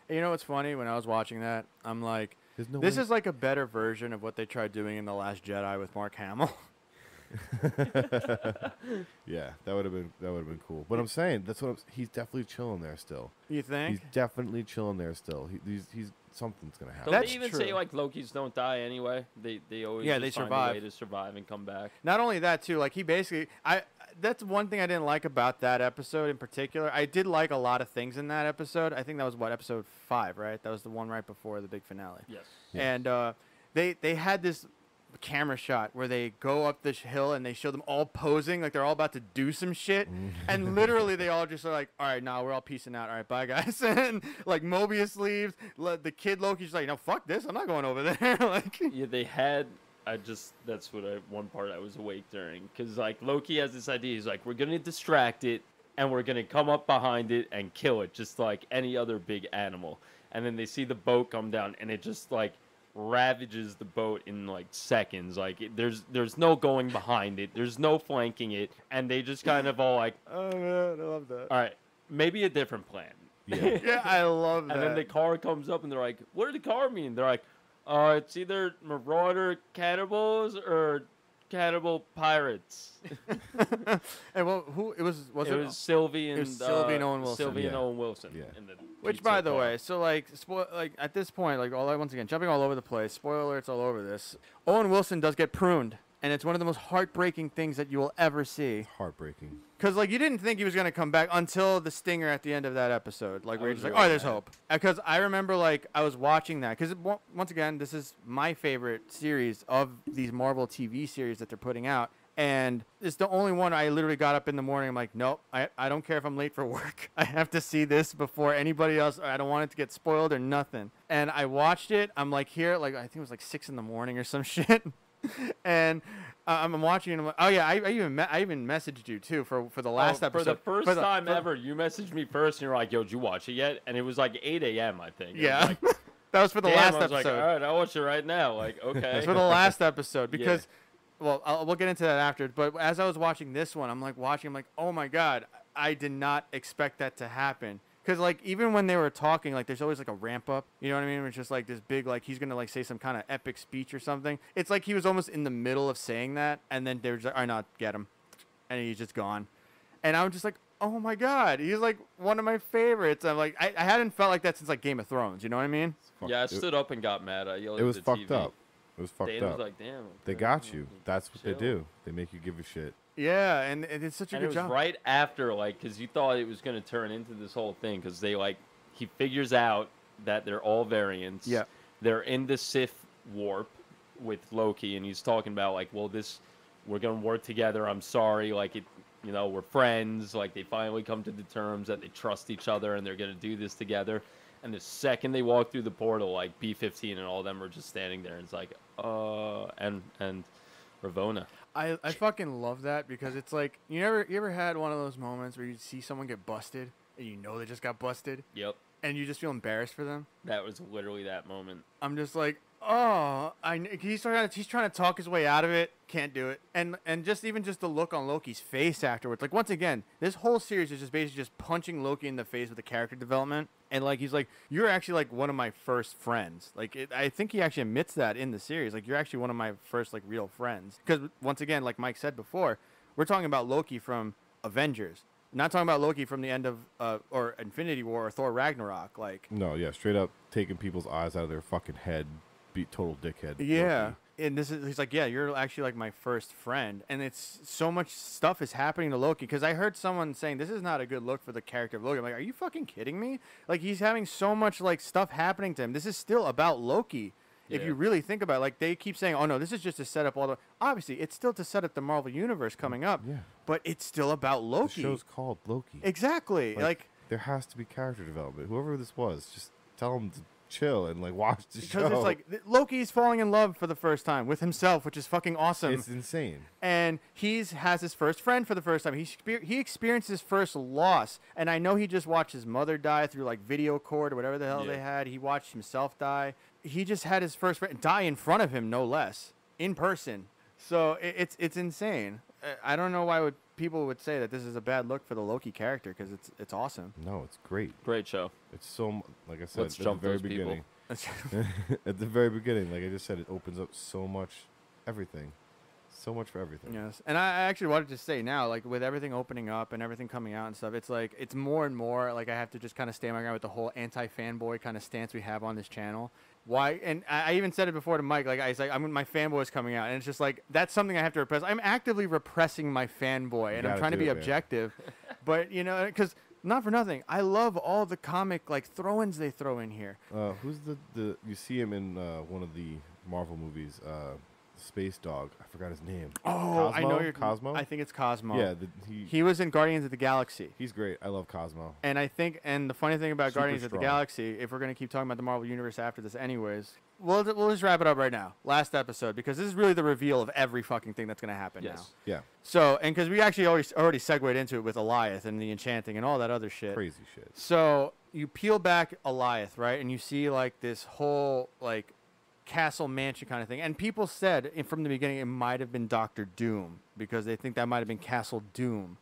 You know what's funny? When I was watching that, I'm like, There's no this way- is like a better version of what they tried doing in The Last Jedi with Mark Hamill. Yeah, that would have been cool. But I'm saying he's definitely chilling there still. You think? He's definitely chilling there still. He's something's gonna happen. Don't That's they even true. say like Loki's don't die anyway? They always Yeah, just they find survive. a way to survive and come back. Not only that, too, like he basically, that's one thing I didn't like about that episode in particular. I did like a lot of things in that episode. I think that was episode 5, right? That was the one right before the big finale. Yes. And they had this camera shot where they go up this hill and they show them all posing like they're all about to do some shit, and literally they all just are like, all right, nah, we're all peacing out, all right, bye guys. And like Mobius leaves, the kid Loki's like, no, fuck this, I'm not going over there. Like, Yeah, they had. That's one part I was awake during, because like Loki has this idea. He's like, we're gonna distract it, and we're gonna come up behind it and kill it, just like any other big animal. And then they see the boat come down, and it just like ravages the boat in like seconds. Like there's no going behind it, there's no flanking it, and they just kind of all like, oh man, I love that. all right, maybe a different plan. Yeah. Yeah, I love that. And then the car comes up, and they're like, what did the car mean? They're like, it's either marauder cannibals or cannibal pirates. And well, who it was? Was It was Sylvie and Sylvie and Owen Wilson. Sylvie and Yeah. Owen Wilson. Yeah. In the Which, pizza by the car. way, so like, like at this point, like once again, jumping all over the place. Spoiler alerts all over this. Owen Wilson does get pruned, and it's one of the most heartbreaking things that you will ever see. Heartbreaking. Because like you didn't think he was gonna come back until the stinger at the end of that episode, like where I you're just was like, oh, really there's mad. hope. Because I remember like I was watching that because once again, this is my favorite series of these Marvel TV series that they're putting out. And it's the only one I literally got up in the morning. I'm like, nope, I don't care if I'm late for work. I have to see this before anybody else. I don't want it to get spoiled or nothing. And I watched it. I'm like here, like I think it was like 6 in the morning or some shit. And I'm watching it. I'm like, oh yeah, I even messaged you too for the last episode. For the first time ever, you messaged me first, and you're like, yo, did you watch it yet? And it was like 8 a.m., I think. It was Yeah, like, that was for the damn, last I was episode. like, all right, I'll watch it right now. Like, okay. It's for the last episode because, well, we'll get into that after. But as I was watching this one, I'm like, oh my god, I did not expect that to happen. Because like even when they were talking, like there's always like a ramp up. You know what I mean? It's just like this big, like he's gonna like say some kind of epic speech or something. It's like he was almost in the middle of saying that, and then they were just like, all right, no, get him, and he's just gone. And I'm just like, oh my god, he's like one of my favorites. I'm like, I hadn't felt like that since like Game of Thrones. You know what I mean? Yeah, I stood up and got mad. I yelled It was at the fucked TV. up. It was fucked Dana up. was like, damn. They okay, got you. That's what they chill. do. They make you give a shit. Yeah, and it's such a And good it was job. right after, like, because you thought it was going to turn into this whole thing, because they, like, he figures out that they're all variants. Yeah. They're in the Sith warp with Loki, and he's talking about, like, well, we're going to work together. I'm sorry. Like, we're friends. Like, they finally come to the terms that they trust each other, and they're going to do this together. And the second they walk through the portal, like, B-15 and all of them are just standing there, and it's like, and Ravonna. I fucking love that because it's like you ever had one of those moments where you see someone get busted and you know they just got busted Yep. and you just feel embarrassed for them. That was literally that moment. I'm just like, oh, he's trying to talk his way out of it, can't do it, and just the look on Loki's face afterwards. Like once again, this whole series is just basically just punching Loki in the face with the character development, and like he's like, you're actually like one of my first friends. Like I think he actually admits that in the series. Like you're actually one of my first like real friends. Because once again, like Mike said before, we're talking about Loki from Avengers. Not talking about Loki from the end of or Infinity War or Thor Ragnarok. Like No, yeah, straight up taking people's eyes out of their fucking head. Be total dickhead. yeah. Loki. And he's like, yeah, you're actually like my first friend. And it's so much stuff is happening to Loki. Because I heard someone saying this is not a good look for the character of Loki. I'm like, are you fucking kidding me? Like he's having so much like stuff happening to him. This is still about Loki. If Yeah. you really think about it, like they keep saying, oh no, this is just to set up all the. Obviously, it's still to set up the Marvel Universe coming up. Yeah. But it's still about The Loki. show's called Loki. Exactly. Like there has to be character development. Whoever this was, just tell them to chill and like watch the show. because it's like Loki's falling in love for the first time with himself, which is fucking awesome. It's insane. And has his first friend for the first time. He experienced his first loss, and I know he just watched his mother die through like video cord or whatever the hell they had. He watched himself die. He just had his first friend die in front of him, no less, in person. So it's insane. I don't know why would people would say that this is a bad look for the Loki character because it's awesome. No, it's great. Great show. It's so like I said Let's at the jump very those people. beginning. At the very beginning, like I just said, it opens up so much, everything, so much for everything. Yes, and I actually wanted to say now, like with everything opening up and everything coming out and stuff, it's like it's more and more like I have to just kind of stay my ground with the whole anti-fanboy kind of stance we have on this channel. Why? And I even said it before to Mike. Like I was like, my fanboy is coming out, and it's just like that's something I have to repress. I'm actively repressing my fanboy, and I'm trying to be objective, but you know, because not for nothing, I love all the comic like throw-ins they throw in here. Who's the you see him in one of the Marvel movies, Space Dog. I forgot his name. Oh, Cosmo? I know you're Cosmo. I think it's Cosmo. Yeah, he was in Guardians of the Galaxy. he's great. I love Cosmo. And I think, and the funny thing about Super Guardians of strong. the Galaxy, if we're going to keep talking about the Marvel Universe after this anyways, we'll just wrap it up right now. Last episode, because this is really the reveal of every fucking thing that's going to happen now. Yes. Yeah, So, and because we actually already segued into it with Eliath and the enchanting and all that other shit. crazy shit. So, you peel back Eliath, right? And you see, like, this whole, like, castle mansion kind of thing. And people said from the beginning it might have been Doctor Doom because they think that might have been Castle Doom.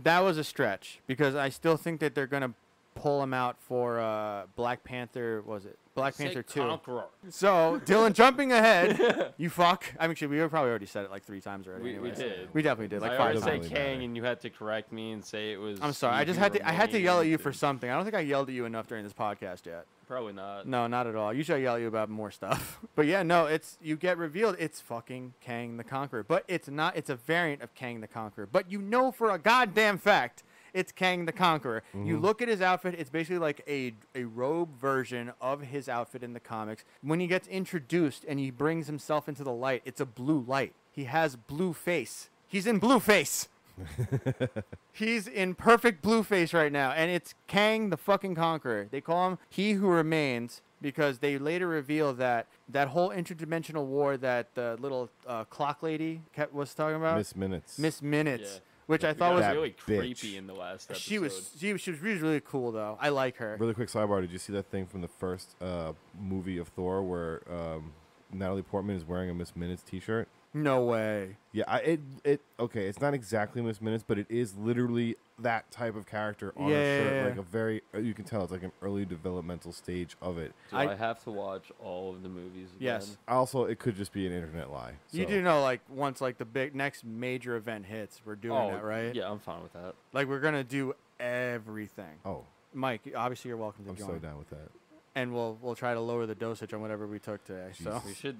That was a stretch because I still think that they're going to pull him out for Black Panther, was it? Black Panther 2. Conqueror. So, Dylan, jumping ahead, you fuck. I mean, actually, we probably already said it like 3 times already. We anyways. did. We definitely did, like I 5 always say times. Doesn't Kang, matter. and you had to correct me and say it was. I'm sorry. I just Stevie had to. I had to yell at you Remains for and- something. I don't think I yelled at you enough during this podcast yet. Probably not. No, not at all. Usually I yell at you about more stuff. But yeah, no, it's you get revealed it's fucking Kang the Conqueror. But it's not. It's a variant of Kang the Conqueror. But you know for a goddamn fact it's Kang the Conqueror. You look at his outfit, it's basically like a robe version of his outfit in the comics. When he gets introduced and he brings himself into the light, it's a blue light. He has blue face. He's in blue face. He's in perfect blue face right now, and it's Kang the fucking Conqueror. They call him He Who Remains because they later reveal that whole interdimensional war that the little clock lady was talking about, Miss Minutes. Miss Minutes, Yeah. which I She thought got was That really bitch. creepy in the last episode. she was really cool though. I like her. Really quick sidebar. Did you see that thing from the first movie of Thor where Natalie Portman is wearing a Miss Minutes T-shirt? No way. Yeah, okay. It's not exactly Miss Minutes, but it is literally that type of character on a shirt. Yeah. Like a very, you can tell it's like an early developmental stage of it. Do I have to watch all of the movies again? Yes. Also, it could just be an internet lie. You so- do know, like, once, like, the big next major event hits, we're doing that, right? Yeah, I'm fine with that. Like, we're going to do everything. Oh, Mike, obviously you're welcome to I'm join. so down with that. And we'll try to lower the dosage on whatever we took today. So We should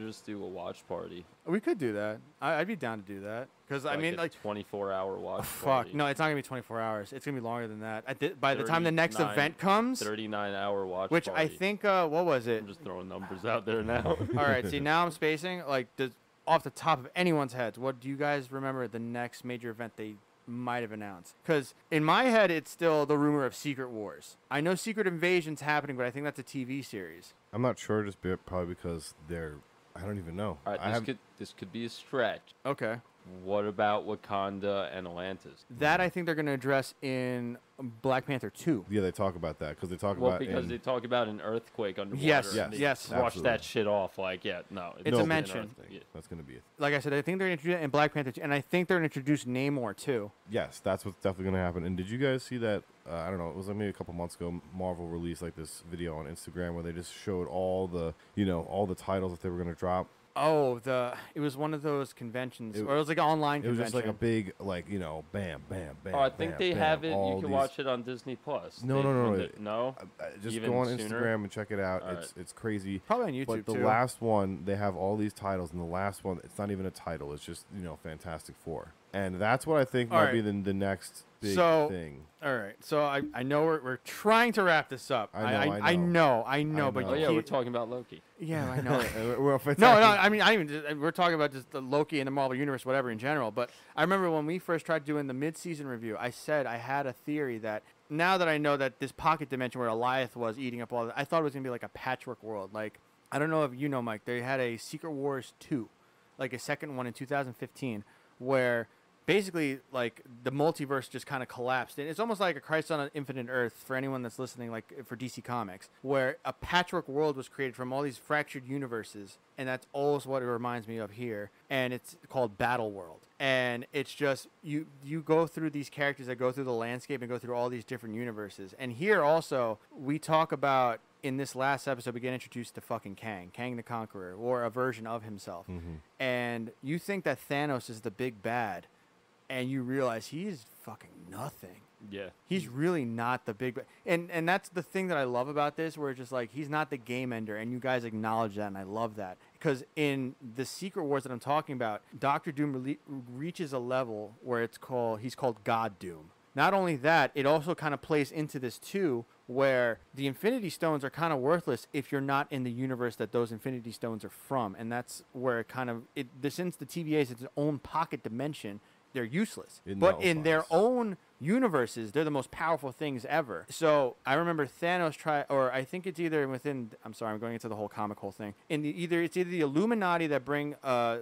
just do a watch party. we could do that. I'd be down to do that. Because, I mean, a like, 24-hour watch fuck. party. No, it's not going to be 24 hours. It's going to be longer than that. By the time the next 39 event comes, 39-hour watch which party. I think, what was it? I'm just throwing numbers out there now. All right, see, now I'm spacing. Like, off the top of anyone's heads, what do you guys remember the next major event they might have announced? Because in my head, it's still the rumor of Secret Wars. I know Secret Invasion's happening, but I think that's a TV series. I'm not sure, just probably because I don't even know. All right, this could be a stretch. Okay. What about Wakanda and Atlantis? That I think they're going to address in Black Panther 2. Yeah, they talk about that because they talk Well, about because they talk about an earthquake underwater. Yes, and yes, they yes. Wash absolutely. that shit off. Like, yeah, no. It's a an mention. earthquake. Yeah. That's going to be it. Like I said, I think they're going to introduce it in Black Panther 2, and I think they're going to introduce Namor too. Yes, that's what's definitely going to happen. And did you guys see that? I don't know. It was like maybe a couple months ago. Marvel released like this video on Instagram where they just showed all the titles that they were going to drop. Oh, it was one of those conventions, or it was like an online It was convention. just like a big, like, bam, bam, bam. Oh, I think bam, they bam, have it. all You can these- watch it on Disney Plus. No, They- no, no, when no. the- no. Just Even go on sooner? Instagram and check it out. All It's crazy. Probably on YouTube But the too. last one, they have all these titles, and the last one, it's not even a title. It's just Fantastic Four, and that's what I think All might right. be the next big So- thing. All right, so I know we're trying to wrap this up. I know, I but know. Oh you yeah, we're keep- talking about Loki. Yeah, I know. Well, No, I mean, we're talking about just the Loki and the Marvel Universe, whatever in general. But I remember when we first tried doing the mid-season review, I said I had a theory that now that I know that this pocket dimension where Eliath was eating up all, I thought it was gonna be like a patchwork world. Like, I don't know if you know, Mike, they had a Secret Wars 2, like a second one in 2015, where basically like the multiverse just kind of collapsed, and it's almost like a Crisis on Infinite Earth for anyone that's listening, like for DC Comics, where a patchwork world was created from all these fractured universes, and that's always what it reminds me of here. And it's called Battle World, and it's just you go through these characters that go through the landscape and go through all these different universes. And here also we talk about, in this last episode, we get introduced to fucking Kang the Conqueror, or a version of himself. And you think that Thanos is the big bad, and you realize he's fucking nothing. Yeah. He's really not the big bad. And that's the thing that I love about this, where it's just like, he's not the game ender, and you guys acknowledge that, and I love that. Because in the Secret Wars that I'm talking about, Doctor Doom reaches a level where he's called God Doom. Not only that, it also kind of plays into this too, where the Infinity Stones are kind of worthless if you're not in the universe that those Infinity Stones are from. And that's where it kind of, since the TVA is its own pocket dimension, they're useless. But in their own universes, they're the most powerful things ever. So I remember Thanos I think it's either within, I'm sorry, I'm going into the whole comic hole thing. It's either the Illuminati that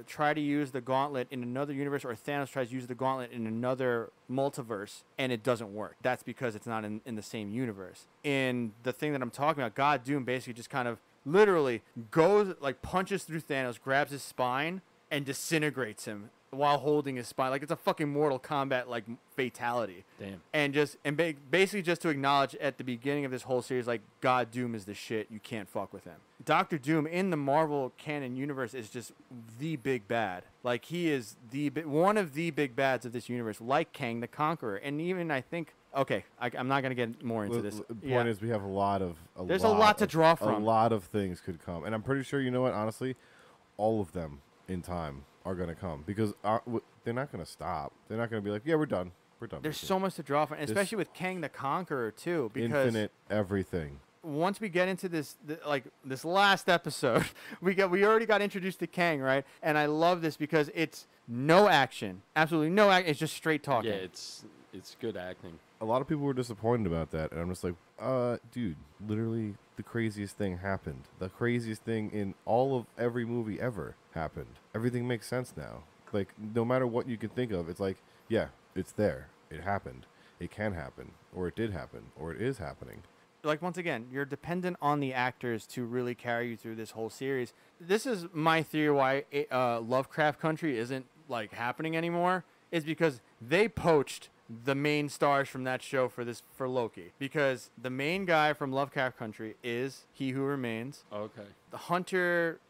try to use the gauntlet in another universe, or Thanos tries to use the gauntlet in another multiverse, and it doesn't work. That's because it's not in the same universe. In the thing that I'm talking about, God Doom basically just kind of literally goes, like, punches through Thanos, grabs his spine, and disintegrates him while holding his spine. Like, it's a fucking Mortal Kombat like fatality. Damn. And basically just to acknowledge at the beginning of this whole series, like, God Doom is the shit. You can't fuck with him. Doctor Doom in the Marvel canon universe is just the big bad. Like, he is one of the big bads of this universe, like Kang the Conqueror. And even, I think, okay, I'm not going to get more into this. The point is, we have there's a lot to draw from. A lot of things could come. And I'm pretty sure, you know what, honestly, all of them in time are going to come, because they're not going to stop. They're not going to be like, yeah, we're done. There's so much to draw from, especially with Kang the Conqueror too, because infinite everything. Once we get into this last episode, we already got introduced to Kang, right? And I love this because it's no action, absolutely no action. It's just straight talking. Yeah, it's good acting. A lot of people were disappointed about that, and I'm just like, dude, literally the craziest thing happened. The craziest thing in all of every movie ever happened. Everything makes sense now. Like, no matter what you can think of, it's like, yeah, it's there. It happened. It can happen, or it did happen, or it is happening. Like, once again, you're dependent on the actors to really carry you through this whole series. This is my theory why Lovecraft Country isn't, like, happening anymore, is because they poached the main stars from that show for Loki. Because the main guy from Lovecraft Country is He Who Remains. Okay. The Hunter,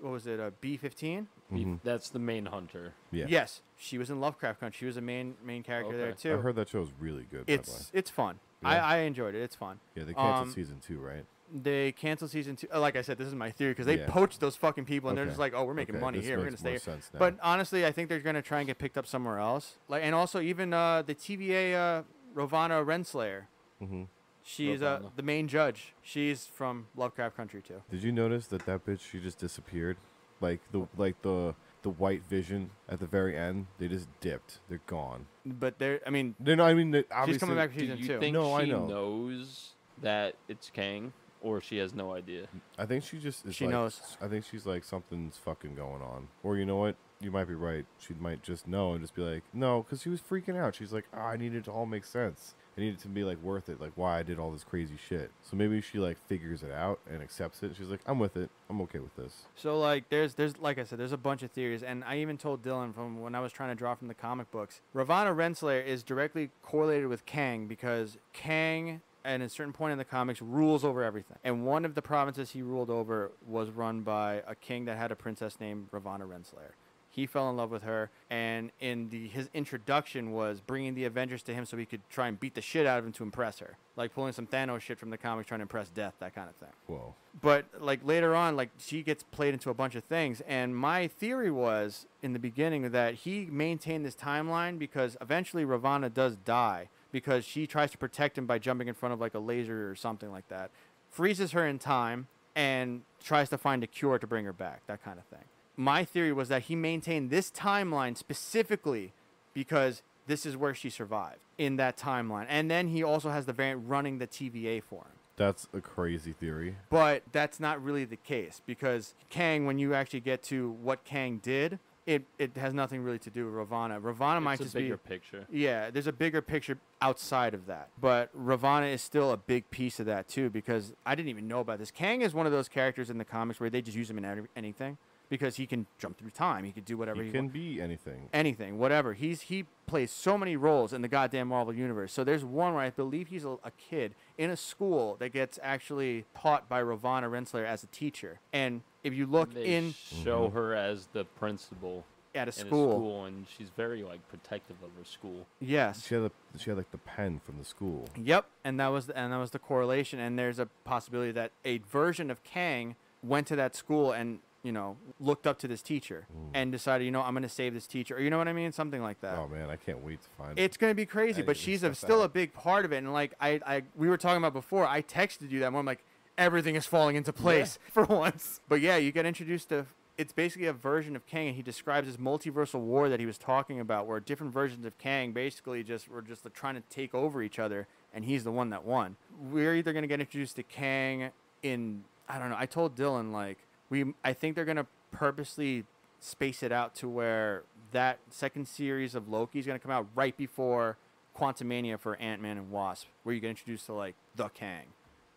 what was it, B-15? Mm-hmm. That's the main hunter. Yeah. Yes, she was in Lovecraft Country. She was a main character there too. I heard that show's really good. It's fun. Yeah. I enjoyed it. It's fun. Yeah, they canceled season 2, right? They canceled season 2. Like I said, this is my theory, because they poached those fucking people, and they're just like, "Oh, we're making money here. We're gonna stay here." But honestly, I think they're gonna try and get picked up somewhere else. Like, and also even the TVA Ravonna Renslayer. Mm-hmm. She's the main judge. She's from Lovecraft Country too. Did you notice that bitch, she just disappeared? Like the white vision at the very end, they just dipped. They're gone. But they're obviously, she's coming back for season 2. Do you think I she know. knows that it's Kang, or she has no idea? I think she just is. She knows. I think she's like, something's fucking going on. Or you know what? You might be right. She might just know and just be like, no, because she was freaking out. She's like, I need it to all make sense. I need it to be like worth it, like why I did all this crazy shit. So maybe she like figures it out and accepts it. She's like, I'm with it. I'm okay with this. So like there's like I said, there's a bunch of theories, and I even told Dylan from when I was trying to draw from the comic books, Ravonna Renslayer is directly correlated with Kang, because Kang at a certain point in the comics rules over everything. And one of the provinces he ruled over was run by a king that had a princess named Ravonna Renslayer. He fell in love with her, and his introduction was bringing the Avengers to him so he could try and beat the shit out of him to impress her. Like pulling some Thanos shit from the comics, trying to impress Death, that kind of thing. Whoa. But like later on, like she gets played into a bunch of things, and my theory was in the beginning that he maintained this timeline because eventually Ravonna does die, because she tries to protect him by jumping in front of like a laser or something like that, freezes her in time, and tries to find a cure to bring her back, that kind of thing. My theory was that he maintained this timeline specifically because this is where she survived, in that timeline. And then he also has the variant running the TVA for him. That's a crazy theory. But that's not really the case, because Kang, when you actually get to what Kang did, it has nothing really to do with Ravana. Ravana might just be a bigger picture. Yeah, there's a bigger picture outside of that. But Ravana is still a big piece of that too, because I didn't even know about this. Kang is one of those characters in the comics where they just use him in anything. Because he can jump through time, he can do whatever he can be anything. Anything, whatever. He plays so many roles in the goddamn Marvel universe. So there's one where I believe he's a kid in a school that gets actually taught by Ravana Renslayer as a teacher. And if you look they show her as the principal at a in school, and she's very like protective of her school. Yes, she had like the pen from the school. Yep, and that was the correlation. And there's a possibility that a version of Kang went to that school and, you know, looked up to this teacher and decided, you know, I'm going to save this teacher. Or you know what I mean? Something like that. Oh, man, I can't wait to find it. It's going to be crazy, but she's still a big part of it. And like we were talking about before, I texted you that one. I'm like, everything is falling into place for once. But yeah, you get introduced to, it's basically a version of Kang, and he describes this multiversal war that he was talking about, where different versions of Kang basically were just trying to take over each other, and he's the one that won. We're either going to get introduced to Kang in, I don't know, I told Dylan, like, I think they're going to purposely space it out to where that second series of Loki is going to come out right before Quantumania for Ant-Man and Wasp, where you get introduced to, like, the Kang.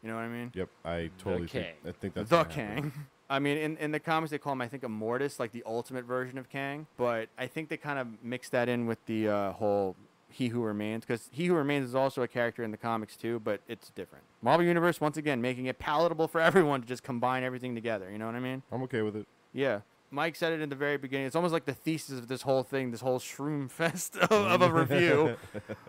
You know what I mean? Yep, I totally think that's the Kang. I mean, in the comics, they call him, I think, Immortus, like the ultimate version of Kang. But I think they kind of mix that in with the whole He Who Remains, because He Who Remains is also a character in the comics too, but it's different. Marvel Universe, once again, making it palatable for everyone to just combine everything together. You know what I mean? I'm okay with it. Yeah. Mike said it in the very beginning. It's almost like the thesis of this whole thing, this whole shroom fest of a review,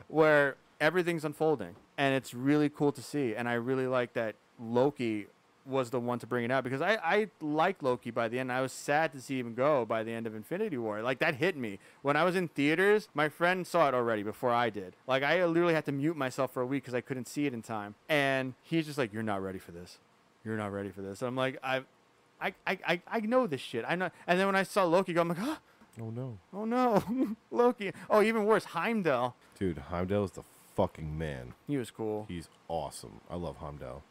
where everything's unfolding. And it's really cool to see. And I really like that Loki was the one to bring it out, because I liked Loki by the end. I was sad to see him go by the end of Infinity War. Like, that hit me. When I was in theaters, my friend saw it already before I did. Like, I literally had to mute myself for a week because I couldn't see it in time. And he's just like, you're not ready for this. You're not ready for this. And I'm like, I know this shit. I know. And then when I saw Loki go, I'm like, oh no. Oh no. Loki. Oh, even worse, Heimdall. Dude, Heimdall is the fucking man. He was cool. He's awesome. I love Heimdall.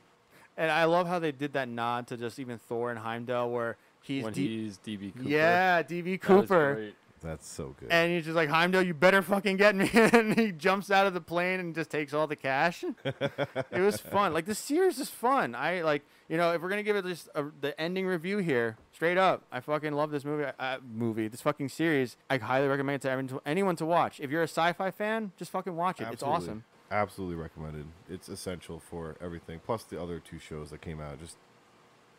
And I love how they did that nod to just even Thor and Heimdall, where he's DB Cooper. Yeah, DB Cooper. That's so good. And he's just like, Heimdall, you better fucking get me. And he jumps out of the plane and just takes all the cash. It was fun. Like, the series is fun. I like, you know, if we're gonna give it just the ending review here, straight up, I fucking love this movie. This fucking series. I highly recommend it to anyone to watch. If you're a sci-fi fan, just fucking watch it. Absolutely. It's awesome. Absolutely recommended. It's essential for everything. Plus the other 2 shows that came out. Just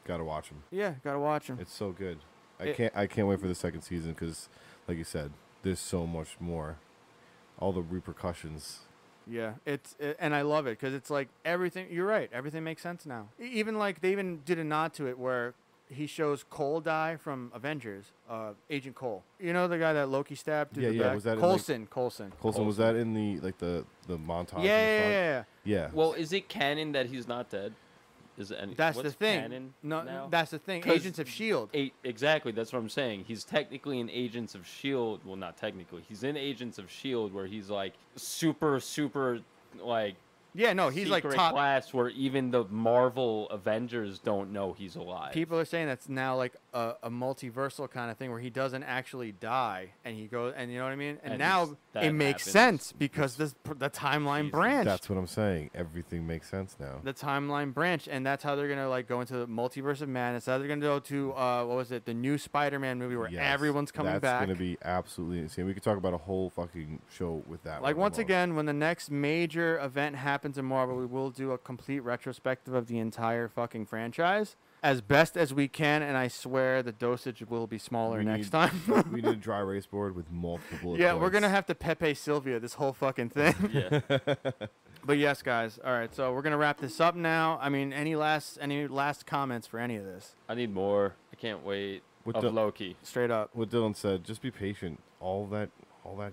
gotta watch them. Yeah, gotta watch them. It's so good. I can't wait for the second season because, like you said, there's so much more. All the repercussions. Yeah, and I love it because it's like everything. You're right. Everything makes sense now. Even like they even did a nod to it where he shows Cole die from Avengers, Agent Cole. You know, the guy that Loki stabbed through the back? Was that Coulson. Was that in the montage? Yeah. Well, is it canon that he's not dead? Is it That's the thing. Canon no, now? That's the thing. Agents of S.H.I.E.L.D. Exactly, that's what I'm saying. He's technically in Agents of S.H.I.E.L.D. Well, not technically. He's in Agents of S.H.I.E.L.D. where he's like super, like, yeah, no, he's like top class where even the Marvel Avengers don't know he's alive. People are saying that's now like a multiversal kind of thing where he doesn't actually die and he goes, and you know what I mean? And now it makes sense because the timeline branch. That's what I'm saying. Everything makes sense now. The timeline branch, and that's how they're going to like go into the multiverse of madness. How they're going to go to what was it? The new Spider-Man movie where everyone's coming back. That's going to be absolutely insane. We could talk about a whole fucking show with that. Like once again, when the next major event happens in Marvel, we will do a complete retrospective of the entire fucking franchise as best as we can, and I swear the dosage will be smaller next time. We need a dry erase board with multiple bullet Yeah, points. we're gonna have to Pepe Sylvia this whole fucking thing. Yeah. But yes, guys. All right, so we're gonna wrap this up now. I mean, any last comments for any of this? I need more. I can't wait. Loki. Straight up. What Dylan said, just be patient. All that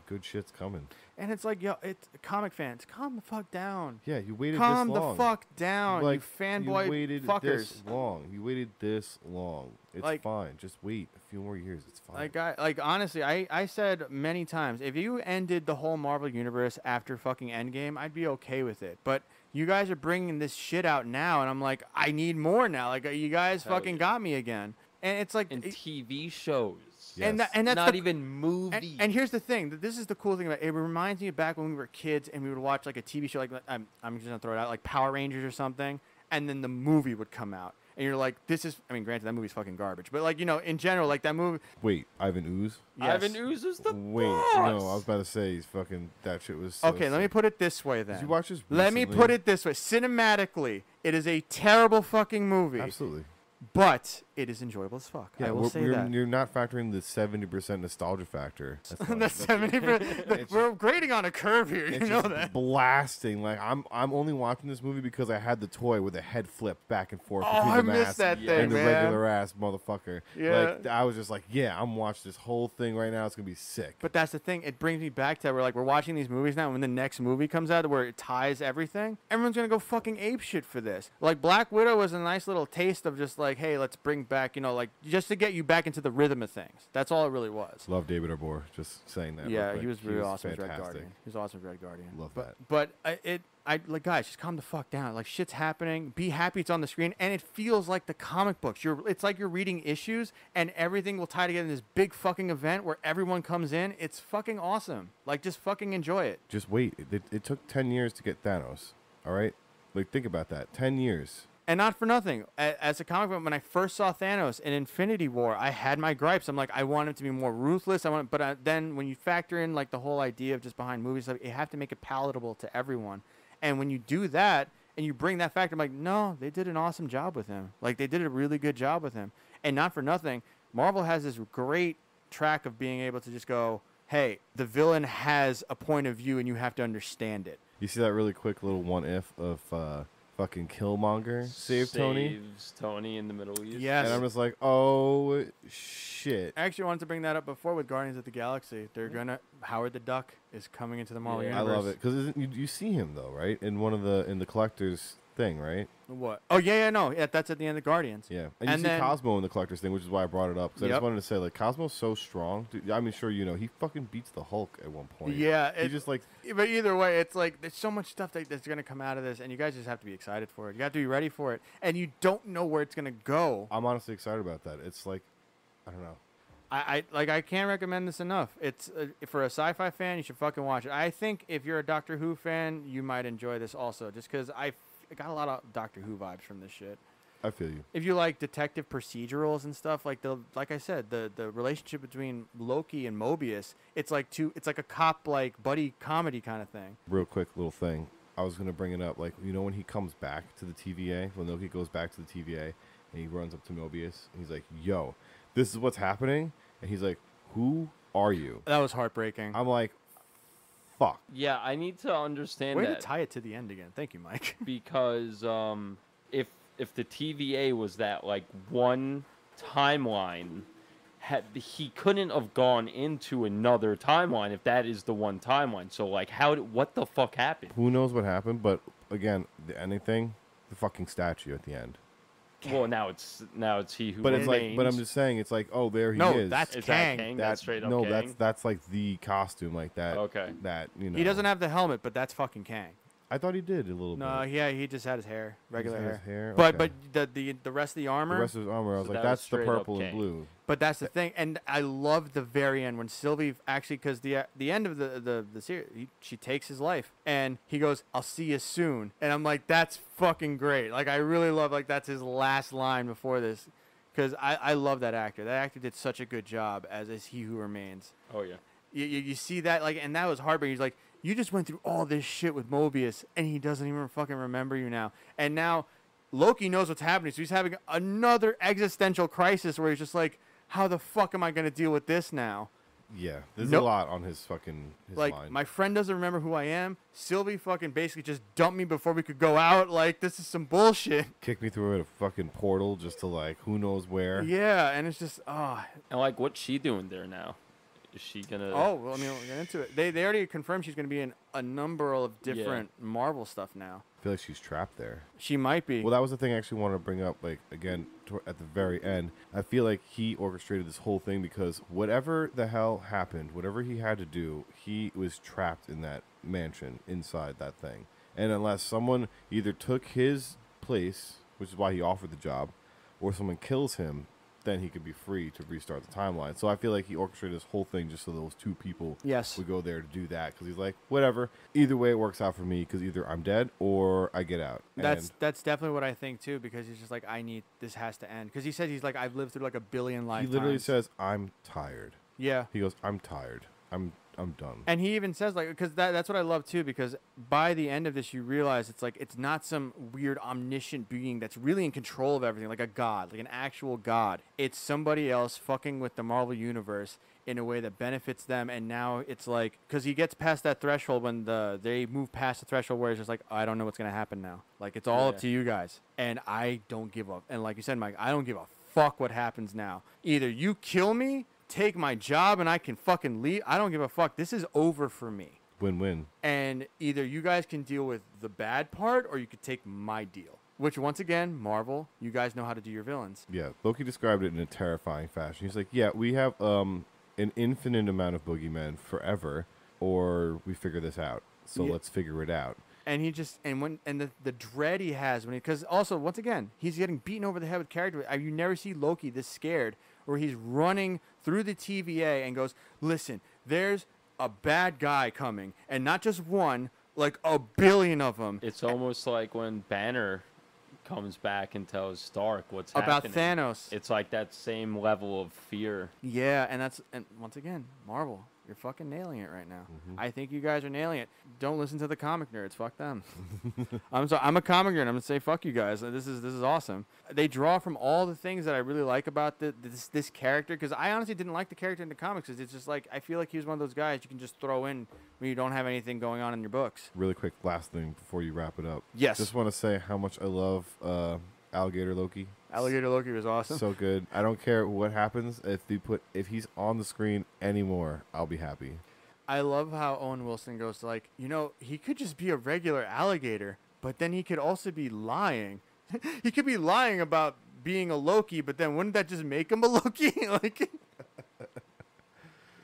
good shit's coming. And it's like, yo, it's comic fans. Calm the fuck down. Yeah, you waited Calm this long. the fuck down, like, you fanboy you waited fuckers. This long. You waited this long. It's like, fine. Just wait a few more years. It's fine. Like honestly, I said many times, if you ended the whole Marvel universe after fucking Endgame, I'd be okay with it. But you guys are bringing this shit out now, and I'm like, I need more now. Like, you guys fucking got me again. And it's like... And TV shows. Yes. And that's not the, even movie. and here's the thing. This is the cool thing about it. It reminds me of back when we were kids and we would watch like a TV show. Like I'm just gonna throw it out, like Power Rangers or something, and then the movie would come out, and you're like, this is. I mean, granted, that movie's fucking garbage, but like in general, like that movie. Wait, Ivan Ooze? Yes. Ivan Ooze is the Wait, boss. no, I was about to say he's fucking. That shit was. So Okay, let me sick. put it this way then. Did you watch this? Let me recently? put it this way. Cinematically, it is a terrible fucking movie. Absolutely. But it is enjoyable as fuck. I will say you're, that. you're not factoring the 70% nostalgia factor. That's The not- 70%. We're grading on a curve here. You It's know just that. blasting. Like I'm only watching this movie because I had the toy with the head flipped back and forth Oh, between I the missed mask that Yeah. thing, and the man. regular ass motherfucker. Yeah. Like I was just like, yeah, I'm watching this whole thing right now. It's gonna be sick. But that's the thing. It brings me back to that. We're watching these movies now. And when the next movie comes out where it ties everything, everyone's gonna go fucking ape shit for this. Like Black Widow was a nice little taste of just like, hey, let's bring back, like just to get you back into the rhythm of things. That's all it really was. Love David Arbor. Just saying that. real Yeah, quick. he was really awesome as Red fantastic. Guardian. He was awesome as Red Guardian. Love but, that. But I like, guys, just calm the fuck down. Like shit's happening. Be happy it's on the screen, and it feels like the comic books. It's like you're reading issues, and everything will tie together in this big fucking event where everyone comes in. It's fucking awesome. Like just fucking enjoy it. Just wait. It took 10 years to get Thanos. All right, like think about that. 10 years. And not for nothing, as a comic book, when I first saw Thanos in Infinity War, I had my gripes. I'm like, I want him to be more ruthless. But then when you factor in like the whole idea of just behind movies, like you have to make it palatable to everyone. And when you do that and you bring that factor, I'm like, no, they did an awesome job with him. Like they did a really good job with him. And not for nothing, Marvel has this great track of being able to just go, hey, the villain has a point of view and you have to understand it. You see that really quick little one if of fucking Killmonger save Tony? Saves Tony in the Middle East. Yes. And I'm just like, oh shit. I actually wanted to bring that up before with Guardians of the Galaxy. They're gonna Howard the Duck is coming into the Marvel Yeah. I universe. love it because you see him though, right? In the collector's thing, right? What? Oh no, that's at the end of Guardians. Yeah, and And you see then- Cosmo in the collector's thing, which is why I brought it up. Because I Yep. just wanted to say, like, Cosmo's so strong. Dude, I mean, sure, he fucking beats the Hulk at one point. Yeah, he just like But either way, it's like there's so much stuff that's gonna come out of this, and you guys just have to be excited for it. You have to be ready for it, and you don't know where it's gonna go. I'm honestly excited about that. It's like, I don't know. I can't recommend this enough. It's for a sci-fi fan, you should fucking watch it. I think if you're a Doctor Who fan, you might enjoy this also, just because I got a lot of Doctor Who vibes from this shit. I feel you. If you like detective procedurals and stuff, like I said, the relationship between Loki and Mobius, it's like a cop like buddy comedy kind of thing. Real quick little thing. I was gonna bring it up, like, when he comes back to the TVA, when Loki goes back to the TVA, and he runs up to Mobius, and he's like, "Yo, this is what's happening," and he's like, "Who are you?" That was heartbreaking. I'm like, "Fuck." Yeah, I need to understand Way that to tie it to the end again. Thank you, Mike. because if the TVA was that like one timeline, he couldn't have gone into another timeline if that is the one timeline. So like, what the fuck happened? Who knows what happened? But again, the ending thing, the fucking statue at the end. Well, now it's he who. But it's like, remains. but I'm just saying, it's like, oh, there he No, is. that's Is Kang. that Kang? That- That's straight up no, Kang? that's like the costume, like that. Okay. That He doesn't have the helmet, but that's fucking Kang. I thought he did a little No, bit. yeah, he just had his hair, regular had hair. his hair? But Okay. but the rest of the armor. The rest of his armor, I was So like, that was that's the straight up purple and Kang. blue. But that's the thing, and I love the very end when Sylvie actually, because the end of the series, she takes his life, and he goes, "I'll see you soon," and I'm like, that's fucking great. Like I really love that's his last line before this, because I love that actor. That actor did such a good job as He Who Remains. Oh yeah. You see that, like, and that was heartbreaking. He's like, you just went through all this shit with Mobius, and he doesn't even fucking remember you now. And now Loki knows what's happening, so he's having another existential crisis where he's just like, how the fuck am I going to deal with this now? Yeah, there's Nope. a lot on his fucking Like, mind. my friend doesn't remember who I am. Sylvie fucking basically just dumped me before we could go out. Like, this is some bullshit. Kicked me through a fucking portal just to, like, who knows where. Yeah, and it's just, And like, what's she doing there now? Is she gonna? oh, well, I mean, we'll get into it. They already confirmed she's going to be in a number of different Marvel stuff now. I feel like she's trapped there. She might be. Well, that was the thing I actually wanted to bring up, like, again, at the very end. I feel like he orchestrated this whole thing because whatever the hell happened, whatever he had to do, he was trapped in that mansion inside that thing. And unless someone either took his place, which is why he offered the job, or someone kills him, then he could be free to restart the timeline. So I feel like he orchestrated this whole thing just so those two people would go there to do that, because he's like, whatever, either way it works out for me, because either I'm dead or I get out. That's definitely what I think too, because he's just like, this has to end, because he said he's like, I've lived through like a billion lifetimes. He literally says, I'm tired. Yeah. He goes, I'm tired. I'm done. And he even says, like, because that's what I love too, because by the end of this, you realize it's like, it's not some weird omniscient being that's really in control of everything, like a god, like an actual god. It's somebody else fucking with the Marvel Universe in a way that benefits them. And now it's like, because he gets past that threshold when they move past the threshold where it's just like, I don't know what's going to happen now. Like, it's all up to you guys. And I don't give up. And like you said, Mike, I don't give a fuck what happens now. Either you kill me, take my job, and I can fucking leave. I don't give a fuck. This is over for me. Win-win. And either you guys can deal with the bad part, or you could take my deal. Which, once again, Marvel, you guys know how to do your villains. Yeah, Loki described it in a terrifying fashion. He's like, yeah, we have an infinite amount of boogeymen forever, or we figure this out. So let's figure it out. And he just, the dread he has when because also, once again, he's getting beaten over the head with character. You never see Loki this scared, where he's running through the TVA and goes, listen, there's a bad guy coming, and not just one, like a billion of them. It's almost like when Banner comes back and tells Stark what's about happening. Thanos. It's like that same level of fear. Yeah, and once again, Marvel, you're fucking nailing it right now. I think you guys are nailing it. Don't listen to the comic nerds. Fuck them. I'm a comic nerd. I'm gonna say fuck you guys. This is awesome. They draw from all the things that I really like about this character, because I honestly didn't like the character in the comics, because it's just like, I feel like he was one of those guys you can just throw in when you don't have anything going on in your books. Really quick, last thing before you wrap it up. Yes. Just want to say how much I love Alligator Loki. Alligator Loki was awesome. So good. I don't care what happens. If he's on the screen anymore, I'll be happy. I love how Owen Wilson goes to, like, he could just be a regular alligator, but then he could also be lying. He could be lying about being a Loki, but then wouldn't that just make him a Loki? Like,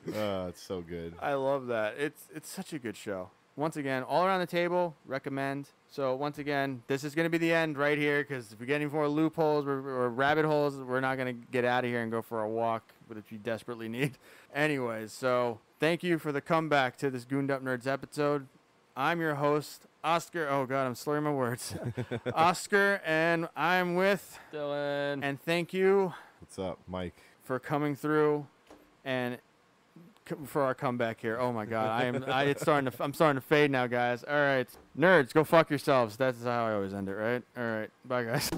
it's so good. I love that. It's such a good show. Once again, all around the table, recommend. So once again, this is going to be the end right here, because if we get any more loopholes or rabbit holes, we're not going to get out of here and go for a walk, which you desperately need. Anyways, so thank you for the comeback to this Gooned Up Nerds episode. I'm your host, Oscar. Oh, God, I'm slurring my words. Oscar, and I'm with Dylan. And thank you. What's up, Mike? For coming through and for our comeback here. Oh my God, I'm starting to fade now, guys. All right, nerds, go fuck yourselves. That's how I always end it, right? All right, bye, guys.